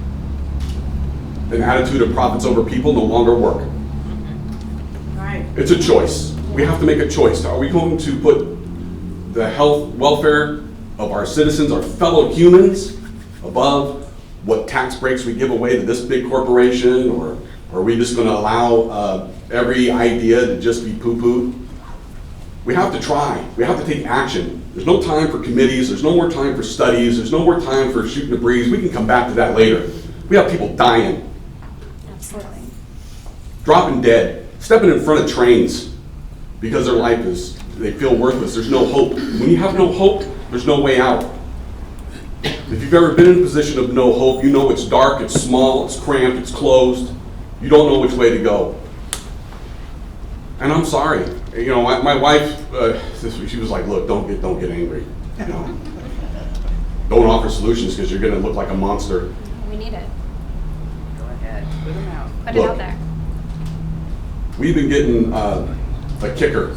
an attitude of profits over people no longer work. Right. It's a choice. We have to make a choice. Are we going to put the health, welfare of our citizens, our fellow humans, above what tax breaks we give away to this big corporation, or are we just going to allow every idea to just be poo-pooed? We have to try. We have to take action. There's no time for committees. There's no more time for studies. There's no more time for shooting the breeze. We can come back to that later. We have people dying, Absolutely. dropping dead, stepping in front of trains because their life they feel worthless. There's no hope. When you have no hope, there's no way out. If you've ever been in a position of no hope, you know it's dark, it's small, it's cramped, it's closed. You don't know which way to go. And I'm sorry. My wife, she was like, look, don't get angry. Don't offer solutions because you're going to look like a monster. We need it. Go ahead, put them out. Put it Look. out there. We've been getting a kicker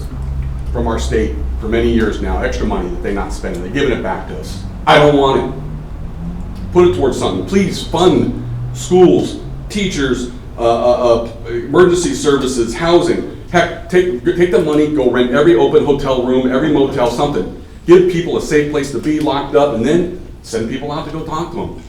from our state for many years now, extra money that they're not spending. They're giving it back to us. I don't want it. Put it towards something. Please fund schools, teachers, emergency services, housing. Heck, take the money, go rent every open hotel room, every motel, something. Give people a safe place to be locked up, and then send people out to go talk to them.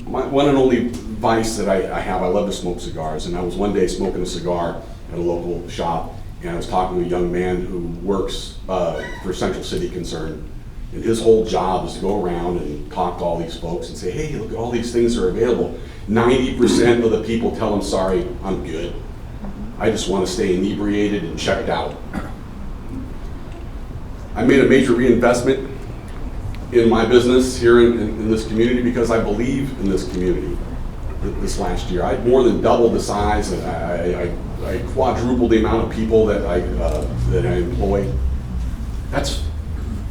My one and only vice that I have, I love to smoke cigars, and I was one day smoking a cigar at a local shop, and I was talking to a young man who works for Central City Concern, and his whole job is to go around and talk to all these folks and say, hey, look at all these things that are available. 90% of the people tell him, sorry, I'm good. I just want to stay inebriated and checked out. I made a major reinvestment in my business here in this community because I believe in this community this last year. I more than doubled the size, and I quadrupled the amount of people that I employ. That's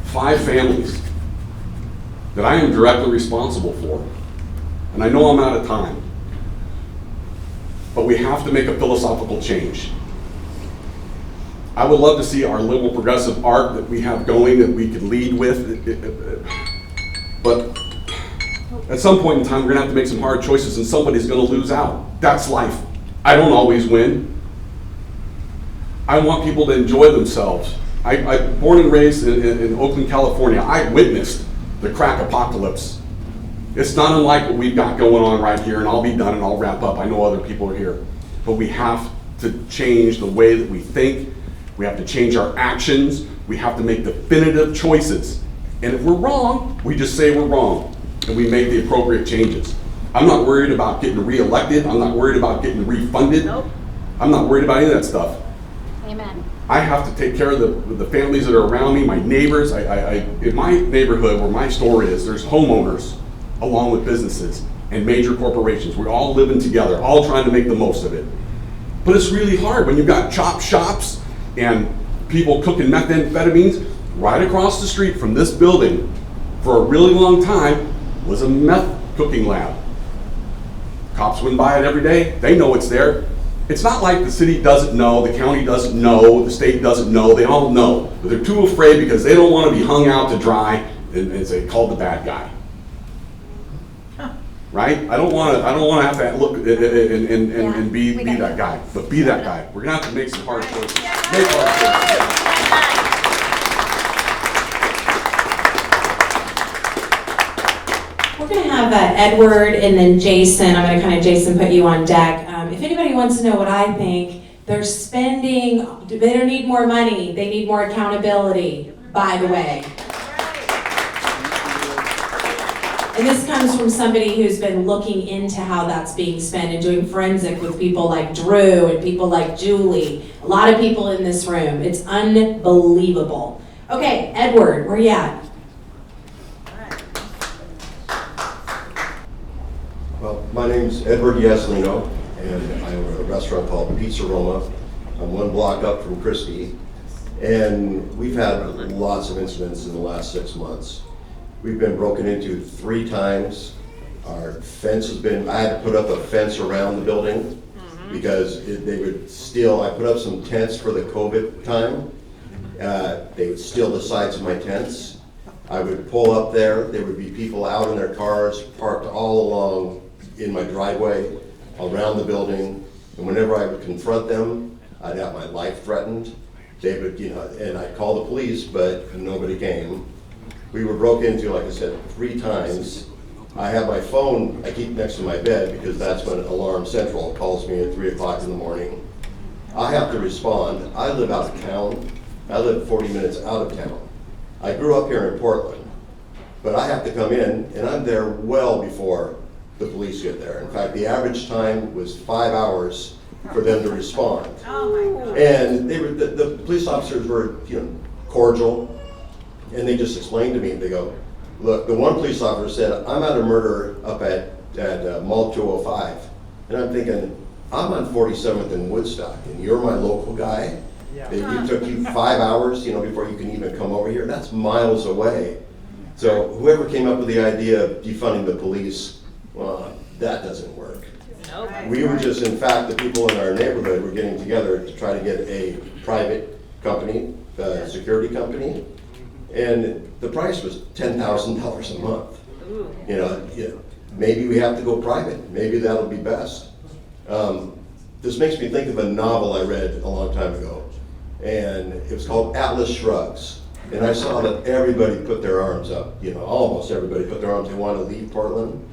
5 families that I am directly responsible for. And I know I'm out of time. But we have to make a philosophical change. I would love to see our liberal progressive arc that we have going, that we could lead with. But at some point in time, we're going to have to make some hard choices, and somebody's going to lose out. That's life. I don't always win. I want people to enjoy themselves. I'm born and raised in Oakland, California. I witnessed the crack apocalypse. It's not unlike what we've got going on right here, and I'll be done and I'll wrap up. I know other people are here. But we have to change the way that we think. We have to change our actions. We have to make definitive choices. And if we're wrong, we just say we're wrong, and we make the appropriate changes. I'm not worried about getting reelected. I'm not worried about getting refunded. Nope. I'm not worried about any of that stuff. Amen. I have to take care of the families that are around me, my neighbors. In my neighborhood where my store is, there's homeowners along with businesses and major corporations. We're all living together, all trying to make the most of it. But it's really hard when you've got chop shops and people cooking methamphetamines. Right across the street from this building for a really long time was a meth cooking lab. Cops wouldn't buy it every day. They know it's there. It's not like the city doesn't know, the county doesn't know, the state doesn't know. They all know, but they're too afraid because they don't want to be hung out to dry and say called the bad guy. Right? I don't want to have to look and be that guy, but be that guy. We're gonna have to make some hard choices. Make hard choices. We're going to have Edward and then Jason. I'm going to kind of, Jason, put you on deck. If anybody wants to know what I think, they're spending, they don't need more money. They need more accountability, by the way. And this comes from somebody who's been looking into how that's being spent and doing forensic with people like Drew and people like Julie. A lot of people in this room. It's unbelievable. Okay, Edward, where you at? Well, my name's Edward Yaslino, and I own a restaurant called Pizza Roma. I'm one block up from Christie, and we've had lots of incidents in the last 6 months. We've been broken into 3 times. Our fence has been, I had to put up a fence around the building because they would steal, I put up some tents for the COVID time. They would steal the sides of my tents. I would pull up there, there would be people out in their cars parked all along in my driveway, around the building, and whenever I would confront them, I'd have my life threatened. They would, and I'd call the police, but nobody came. We were broke into, like I said, 3 times. I have my phone, I keep next to my bed because that's when Alarm Central calls me at 3 o'clock in the morning. I have to respond. I live out of town. I live 40 minutes out of town. I grew up here in Portland, but I have to come in, and I'm there well before the police get there. In fact, the average time was 5 hours for them to respond. Oh my God. And they were, the police officers were, cordial, and they just explained to me, they go, look, the one police officer said, I'm at a murder up at Mall 205. And I'm thinking, I'm on 47th and Woodstock, and you're my local guy? It took you 5 hours, before you can even come over here? That's miles away. So whoever came up with the idea of defunding the police, well, that doesn't work. Nope. We were just, in fact, the people in our neighborhood were getting together to try to get a private company, security company, and the price was $10,000 a month. Maybe we have to go private. Maybe that'll be best. This makes me think of a novel I read a long time ago, and it was called Atlas Shrugs. And I saw that everybody put their arms up, almost everybody put their arms, they want to leave Portland.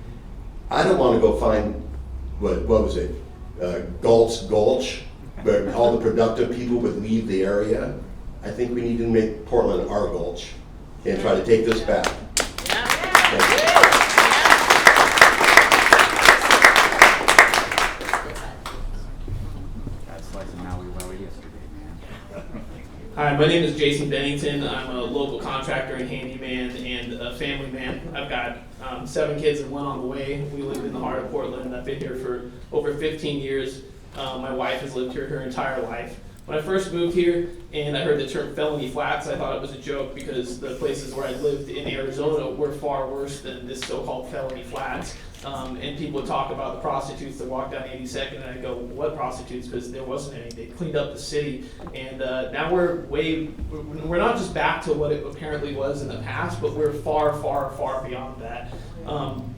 I don't want to go find, what was it, Gulch, but all the productive people would leave the area. I think we need to make Portland our Gulch and try to take this back. Hi, my name is Jason Bennington. I'm a local contractor and handyman and a family man. I've got 7 kids and 1 on the way. We live in the heart of Portland. I've been here for over 15 years. My wife has lived here her entire life. When I first moved here and I heard the term felony flats, I thought it was a joke because the places where I lived in Arizona were far worse than this so-called felony flats. And people would talk about the prostitutes that walked down 82nd, and I'd go, what prostitutes? Because there wasn't any. They cleaned up the city, and now we're not just back to what it apparently was in the past, but we're far, far, far beyond that.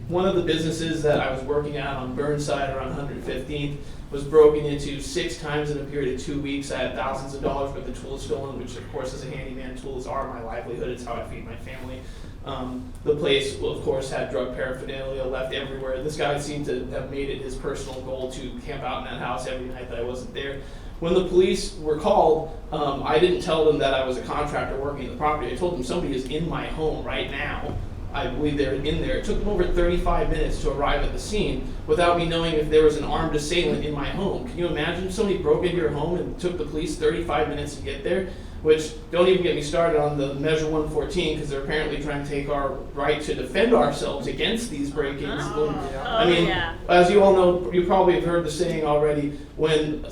One of the businesses that I was working at on Burnside around 115th was broken into 6 times in a period of 2 weeks. I had thousands of dollars worth of tools stolen, which of course as a handyman, tools are my livelihood. It's how I feed my family. The place, of course, had drug paraphernalia left everywhere. This guy seemed to have made it his personal goal to camp out in that house every night that I wasn't there. When the police were called, I didn't tell them that I was a contractor working the property. I told them somebody is in my home right now. I believe they're in there. It took them over 35 minutes to arrive at the scene without me knowing if there was an armed assailant in my home. Can you imagine if somebody broke into your home and took the police 35 minutes to get there? Which, don't even get me started on the Measure 114, because they're apparently trying to take our right to defend ourselves against these break-ins. I mean, as you all know, you probably have heard the saying already, when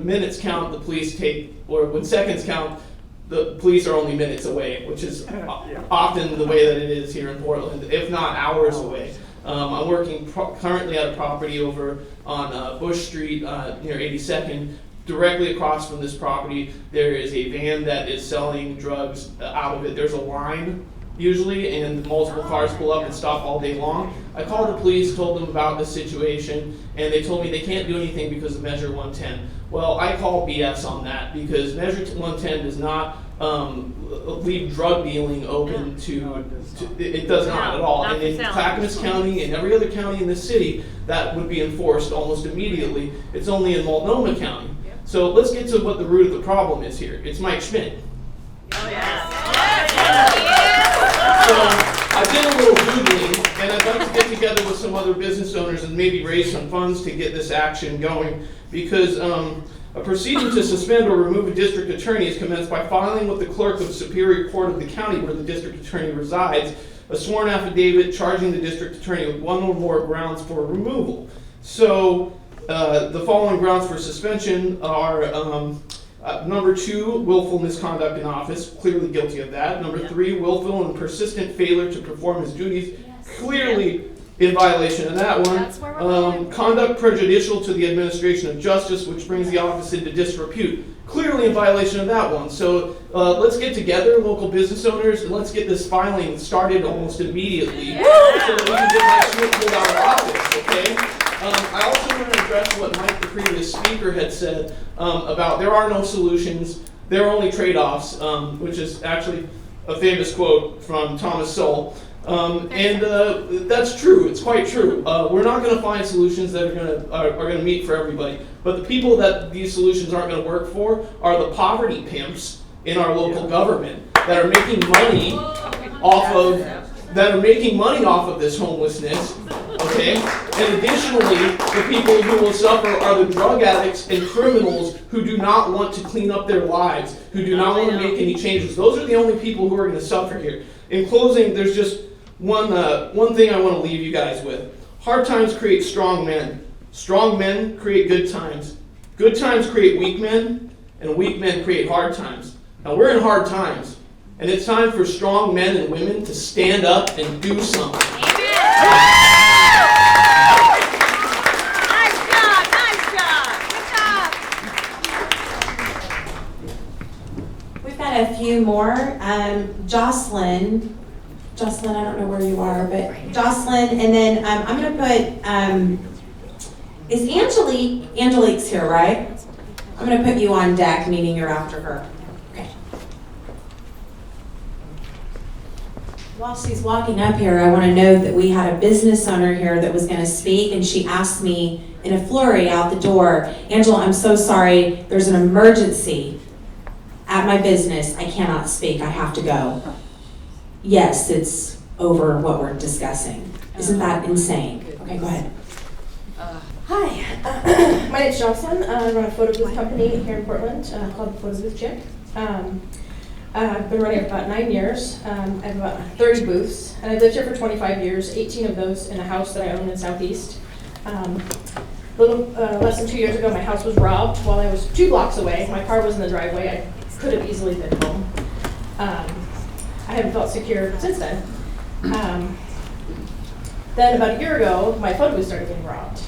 minutes count, the police take, or when seconds count, the police are only minutes away, which is often the way that it is here in Portland, if not hours away. I'm working currently at a property over on Bush Street near 82nd. Directly across from this property, there is a van that is selling drugs out of it. There's a line usually, and multiple cars pull up and stop all day long. I called the police, told them about the situation, and they told me they can't do anything because of Measure 110. Well, I call BS on that, because Measure 110 does not leave drug dealing open to it does not at all. And in Clackamas County and every other county in the city, that would be enforced almost immediately. It's only in Multnomah County. So let's get to what the root of the problem is here. It's Mike Schmidt. Oh, yeah. So I did a little Googling, and I'd like to get together with some other business owners and maybe raise some funds to get this action going, because a proceeding to suspend or remove a district attorney is commenced by filing with the clerk of Superior Court of the county where the district attorney resides a sworn affidavit charging the district attorney with one or more grounds for removal. So the following grounds for suspension are number 2, willful misconduct in office, clearly guilty of that. Number 3, willful and persistent failure to perform his duties, clearly in violation of that one. Conduct prejudicial to the administration of justice, which brings the office into disrepute, clearly in violation of that one. So let's get together, local business owners, and let's get this filing started almost immediately so that we can get Mike Schmidt pulled out of office, okay? I also want to address what Mike, the previous speaker, had said about there are no solutions, there are only trade-offs, which is actually a famous quote from Thomas Sowell. And that's true. It's quite true. We're not going to find solutions that are going to meet for everybody. But the people that these solutions aren't going to work for are the poverty pimps in our local government that are making money off of this homelessness. Okay. And additionally, the people who will suffer are the drug addicts and criminals who do not want to clean up their lives, who do not want to make any changes. Those are the only people who are going to suffer here. In closing, there's just one thing I want to leave you guys with. Hard times create strong men. Strong men create good times. Good times create weak men, and weak men create hard times. Now we're in hard times, and it's time for strong men and women to stand up and do something. Amen. Nice job. We've got a few more. Jocelyn, I don't know where you are, but Jocelyn, and then I'm going to put, is Angelique's here, right? I'm going to put you on deck, meaning you're after her. Okay. While she's walking up here, I want to note that we had a business owner here that was going to speak, and she asked me in a flurry out the door, Angela, I'm so sorry, there's an emergency at my business. I cannot speak, I have to go. Yes, it's over what we're discussing. Isn't that insane? Okay, go ahead. Hi, my name's Jocelyn. I run a photo booth company here in Portland called Photo Booth Chick. I've been running it for about 9 years. I have about 30 booths, and I've lived here for 25 years, 18 of those in a house that I own in Southeast. Less than 2 years ago, my house was robbed while I was 2 blocks away. My car was in the driveway. I could have easily been home. I haven't felt secure since then. Then about a year ago, my photo booth started getting robbed.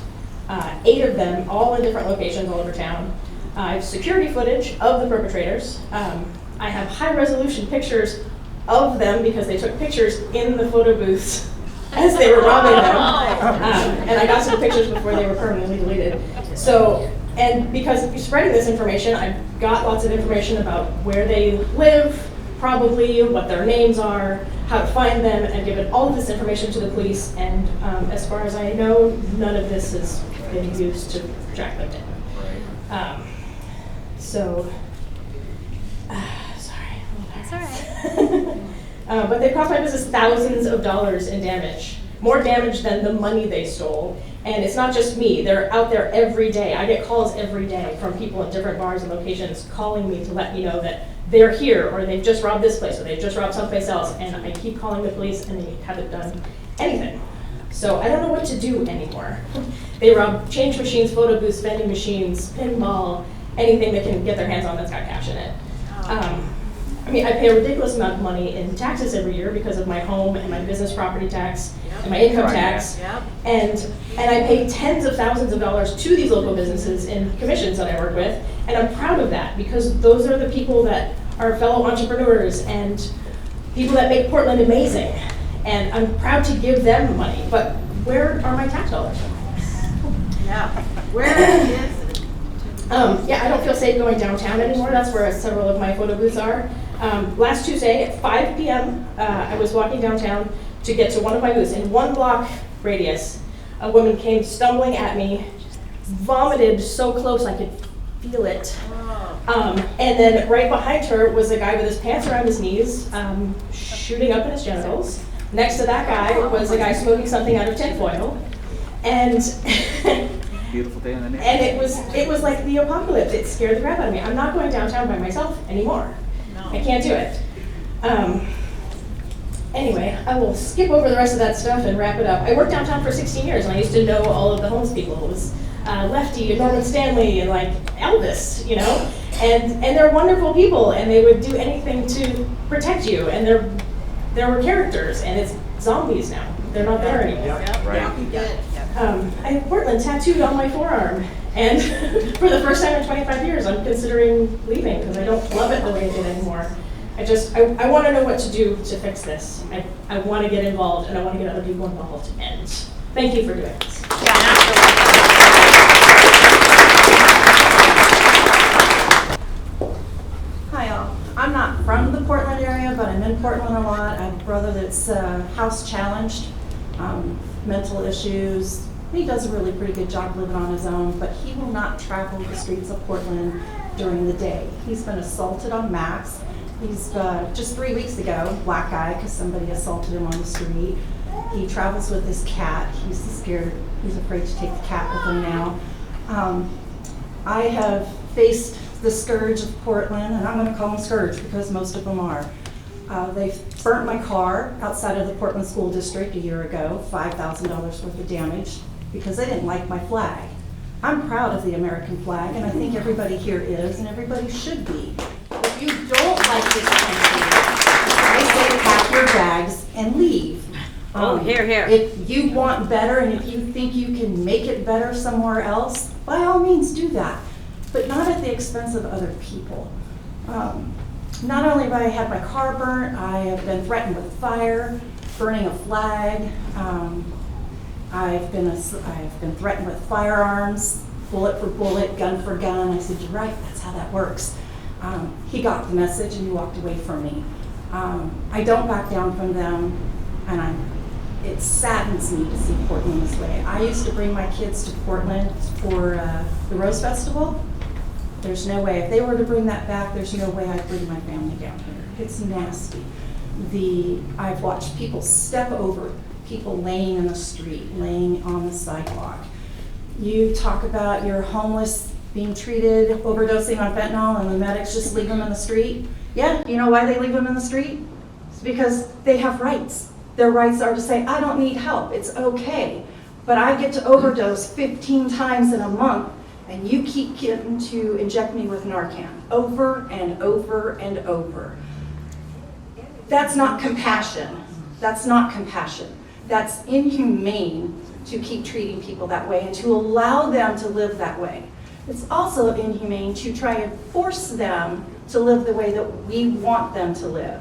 8 of them, all in different locations all over town. I have security footage of the perpetrators. I have high-resolution pictures of them because they took pictures in the photo booths as they were robbing them. And I got some pictures before they were permanently deleted. So, and because of spreading this information, I've got lots of information about where they live, probably what their names are, how to find them, and given all of this information to the police. And as far as I know, none of this has been used to track them down. Sorry. That's all right. But they cost my business thousands of dollars in damage, more damage than the money they stole. And it's not just me, they're out there every day. I get calls every day from people in different bars and locations calling me to let me know that they're here, or they've just robbed this place, or they've just robbed someplace else, and I keep calling the police and they haven't done anything. So I don't know what to do anymore. They rob change machines, photo booths, vending machines, pinball, anything they can get their hands on that's got cash in it. I mean, I pay a ridiculous amount of money in taxes every year because of my home and my business property tax and my income tax. And I pay tens of thousands of dollars to these local businesses in commissions that I work with. And I'm proud of that because those are the people that are fellow entrepreneurs and people that make Portland amazing. And I'm proud to give them money, but where are my tax dollars? Yeah, where is it? Yeah, I don't feel safe going downtown anymore. That's where several of my photo booths are. Last Tuesday at 5 p.m., I was walking downtown to get to one of my booths. In 1 block radius, a woman came stumbling at me, vomited so close I could feel it. And then right behind her was a guy with his pants around his knees, shooting up in his genitals. Next to that guy was a guy smoking something out of tinfoil. And Beautiful day in the neighborhood. and it was like the apocalypse. It scared the crap out of me. I'm not going downtown by myself anymore. No. I can't do it. Anyway, I will skip over the rest of that stuff and wrap it up. I worked downtown for 16 years, and I used to know all of the homeless people. It was Lefty and Norman Stanley and like Elvis, you know? And they're wonderful people, and they would do anything to protect you. And there were characters, and it's zombies now. They're not there anymore. I have Portland tattooed on my forearm, and for the first time in 25 years, I'm considering leaving because I don't love it the way I did anymore. I want to know what to do to fix this. I want to get involved, and I want to get other people involved. And thank you for doing this. Hi all. I'm not from the Portland area, but I'm in Portland a lot. I have a brother that's house challenged, mental issues. He does a really pretty good job living on his own, but he will not travel the streets of Portland during the day. He's been assaulted on Max. He's just 3 weeks ago, black guy, because somebody assaulted him on the street. He travels with his cat. He's scared. He's afraid to take the cat with him now. I have faced the scourge of Portland, and I'm going to call them scourge because most of them are. They burnt my car outside of the Portland School District a year ago, $5,000 worth of damage, because they didn't like my flag. I'm proud of the American flag, and I think everybody here is, and everybody should be. If you don't like this country, I say pack your bags and leave. Here. If you want better, and if you think you can make it better somewhere else, by all means do that, but not at the expense of other people. Not only have I had my car burnt, I have been threatened with fire, burning a flag. I've been threatened with firearms, bullet for bullet, gun for gun. I said, you're right, that's how that works. He got the message and he walked away from me. I don't back down from them, and it saddens me to see Portland this way. I used to bring my kids to Portland for the Rose Festival. There's no way, if they were to bring that back, there's no way I'd bring my family down here. It's nasty. I've watched people step over people laying in the street, laying on the sidewalk. You talk about your homeless being treated, overdosing on fentanyl, and the medics just leave them in the street. Yeah, you know why they leave them in the street? It's because they have rights. Their rights are to say, I don't need help, it's okay. But I get to overdose 15 times in a month, and you keep getting to inject me with Narcan over and over and over. That's not compassion. That's not compassion. That's inhumane to keep treating people that way and to allow them to live that way. It's also inhumane to try and force them to live the way that we want them to live,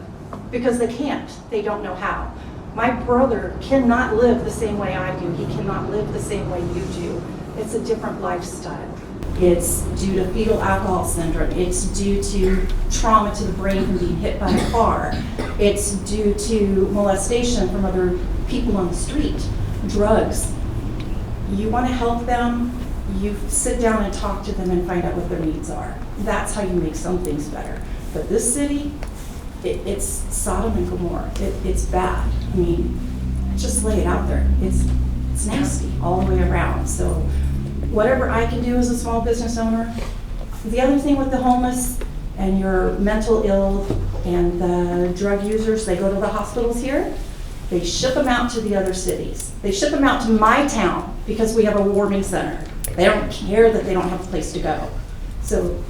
because they can't. They don't know how. My brother cannot live the same way I do. He cannot live the same way you do. It's a different lifestyle. It's due to fetal alcohol syndrome. It's due to trauma to the brain from being hit by a car. It's due to molestation from other people on the street, drugs. You want to help them, you sit down and talk to them and find out what their needs are. That's how you make some things better. But this city, it's Sodom and Gomorrah. It's bad. I mean, just lay it out there. It's nasty all the way around. So whatever I can do as a small business owner. The other thing with the homeless and your mental ill and the drug users, they go to the hospitals here. They ship them out to the other cities. They ship them out to my town because we have a warming center. They don't care that they don't have a place to go. So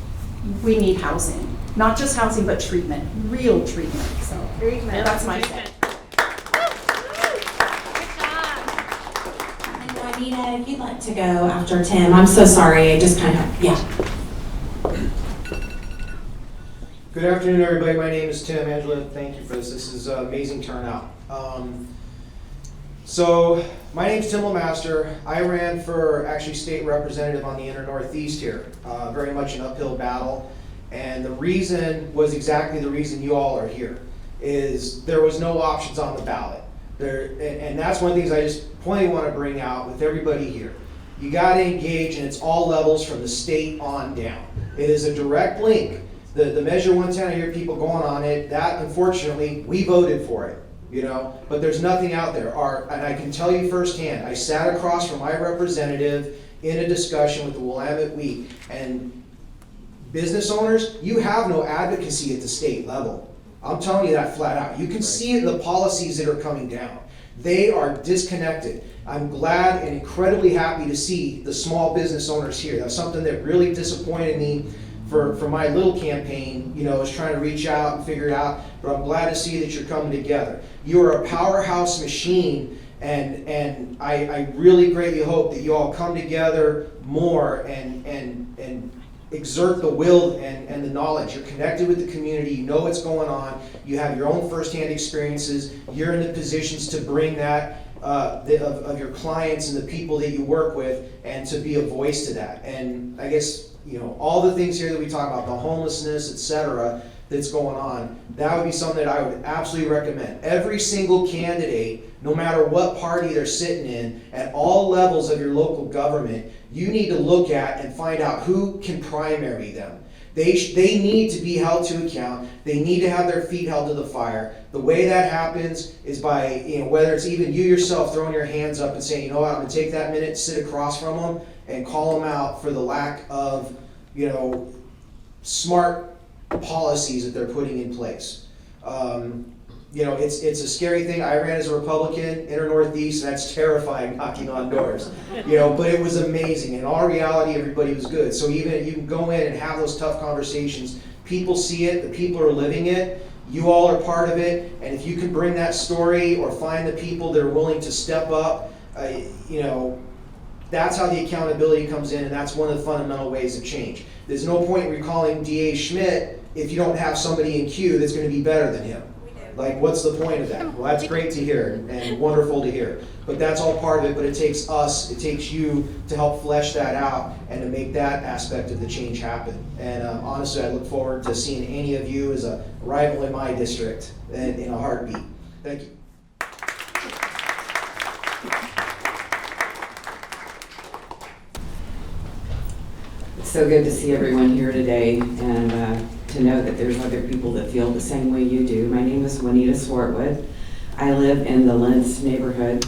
we need housing. Not just housing, but treatment, real treatment. So that's my say. And Juanita, if you'd like to go after Tim, I'm so sorry. I just kind of, yeah. Good afternoon, everybody. My name is Tim. Angela, thank you for this. This is an amazing turnout. So my name is Tim LeMaster. I ran for actually state representative on the inner Northeast here. Very much an uphill battle. And the reason was exactly the reason you all are here, is there was no options on the ballot. And that's one of the things I just plainly want to bring out with everybody here. You got to engage, and it's all levels from the state on down. It is a direct link. The Measure 110, I hear people going on it. That, unfortunately, we voted for it, you know. But there's nothing out there. And I can tell you firsthand, I sat across from my representative in a discussion with the Willamette Week, and business owners, you have no advocacy at the state level. I'm telling you that flat out. You can see it in the policies that are coming down. They are disconnected. I'm glad and incredibly happy to see the small business owners here. That's something that really disappointed me for my little campaign, you know, is trying to reach out and figure it out, but I'm glad to see that you're coming together. You are a powerhouse machine, and I really greatly hope that you all come together more and exert the will and the knowledge. You're connected with the community, you know what's going on, you have your own firsthand experiences, you're in the positions to bring that of your clients and the people that you work with, and to be a voice to that. And I guess, you know, all the things here that we talk about, the homelessness, etc., that's going on, that would be something that I would absolutely recommend. Every single candidate, no matter what party they're sitting in, at all levels of your local government, you need to look at and find out who can primary them. They need to be held to account. They need to have their feet held to the fire. The way that happens is by, you know, whether it's even you yourself throwing your hands up and saying, you know what, I'm going to take that minute, sit across from them, and call them out for the lack of, you know, smart policies that they're putting in place. You know, it's a scary thing. I ran as a Republican, inner Northeast, and that's terrifying, knocking on doors. You know, but it was amazing. In all reality, everybody was good. So even you can go in and have those tough conversations. People see it, the people are living it, you all are part of it, and if you can bring that story or find the people that are willing to step up, you know, that's how the accountability comes in, and that's one of the fundamental ways of change. There's no point in recalling D.A. Schmidt if you don't have somebody in queue that's going to be better than him. Like, what's the point of that? Well, that's great to hear and wonderful to hear. But that's all part of it, but it takes us, it takes you to help flesh that out and to make that aspect of the change happen. And honestly, I look forward to seeing any of you as a rival in my district and in a heartbeat. Thank you. It's so good to see everyone here today, and to know that there's other people that feel the same way you do. My name is Juanita Swartwood. I live in the Lentz neighborhood,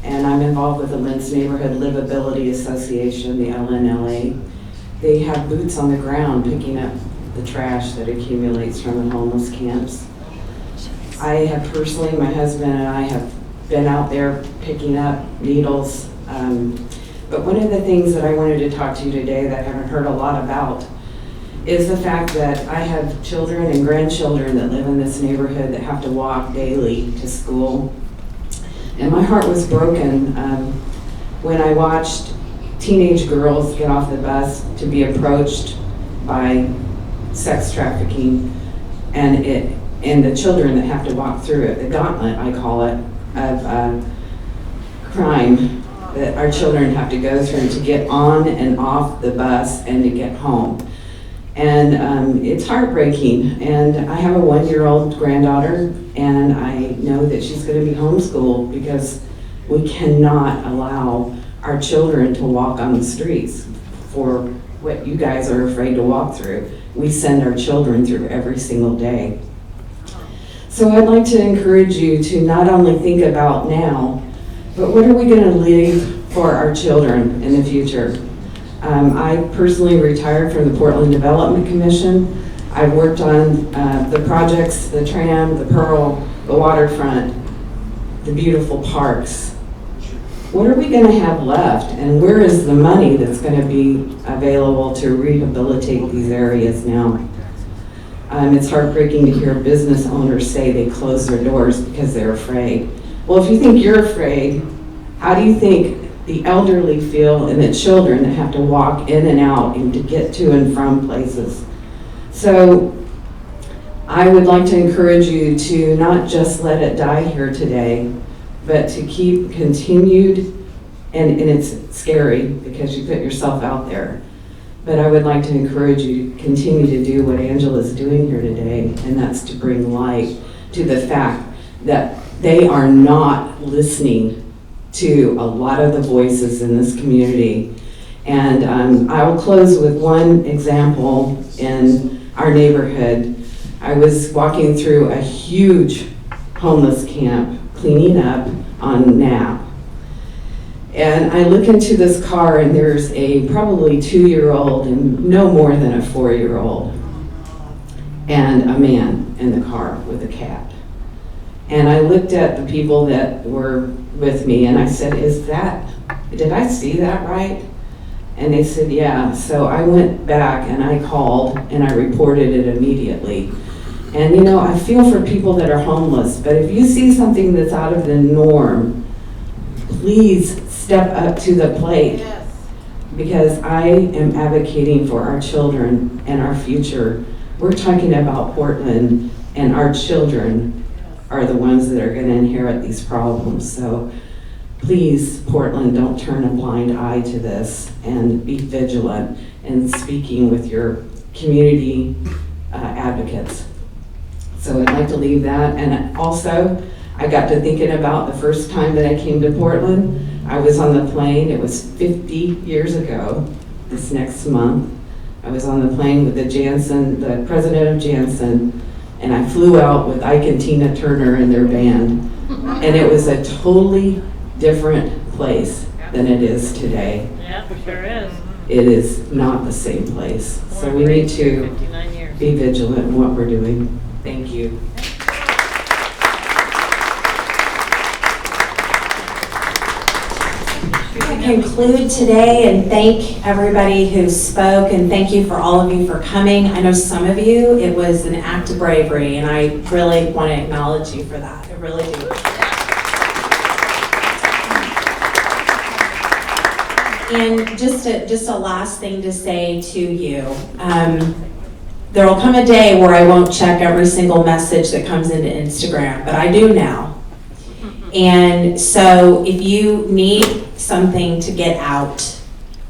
and I'm involved with the Lentz Neighborhood Livability Association, the LNLA. They have boots on the ground picking up the trash that accumulates from the homeless camps. I have personally, my husband and I have been out there picking up needles. But one of the things that I wanted to talk to you today that I haven't heard a lot about is the fact that I have children and grandchildren that live in this neighborhood that have to walk daily to school. And my heart was broken when I watched teenage girls get off the bus to be approached by sex trafficking, and the children that have to walk through it, the gauntlet, I call it, of crime that our children have to go through to get on and off the bus and to get home. And it's heartbreaking. And I have a 1-year-old granddaughter, and I know that she's going to be homeschooled because we cannot allow our children to walk on the streets for what you guys are afraid to walk through. We send our children through every single day. So I'd like to encourage you to not only think about now, but what are we going to leave for our children in the future? I personally retired from the Portland Development Commission. I've worked on the projects, the tram, the Pearl, the waterfront, the beautiful parks. What are we going to have left, and where is the money that's going to be available to rehabilitate these areas now? It's heartbreaking to hear business owners say they close their doors because they're afraid. Well, if you think you're afraid, how do you think the elderly feel and the children that have to walk in and out and to get to and from places? So I would like to encourage you to not just let it die here today, but to keep continued, and it's scary because you put yourself out there, but I would like to encourage you to continue to do what Angela's doing here today, and that's to bring light to the fact that they are not listening to a lot of the voices in this community. And I will close with one example in our neighborhood. I was walking through a huge homeless camp cleaning up on Knapp. And I look into this car and there's a probably 2-year-old and no more than a 4-year-old and a man in the car with a cat. And I looked at the people that were with me and I said, did I see that right? And they said, yeah. So I went back and I called and I reported it immediately. And you know, I feel for people that are homeless, but if you see something that's out of the norm, please step up to the plate. Yes. Because I am advocating for our children and our future. We're talking about Portland, and our children are the ones that are going to inherit these problems. So please, Portland, don't turn a blind eye to this, and be vigilant in speaking with your community advocates. So I'd like to leave that. And also, I got to thinking about the first time that I came to Portland. I was on the plane. It was 50 years ago this next month. I was on the plane with the president of Janssen, and I flew out with Ike and Tina Turner and their band. And it was a totally different place than it is today. Yeah, sure is. It is not the same place. So we need to be vigilant in what we're doing. Thank you. I conclude today and thank everybody who spoke, and thank you for all of you for coming. I know some of you, it was an act of bravery, and I really want to acknowledge you for that. I really do. And just a last thing to say to you. There will come a day where I won't check every single message that comes into Instagram, but I do now. And so if you need something to get out,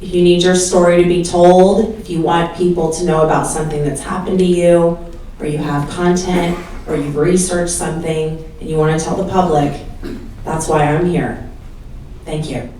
if you need your story to be told, if you want people to know about something that's happened to you, or you have content, or you've researched something and you want to tell the public, that's why I'm here. Thank you.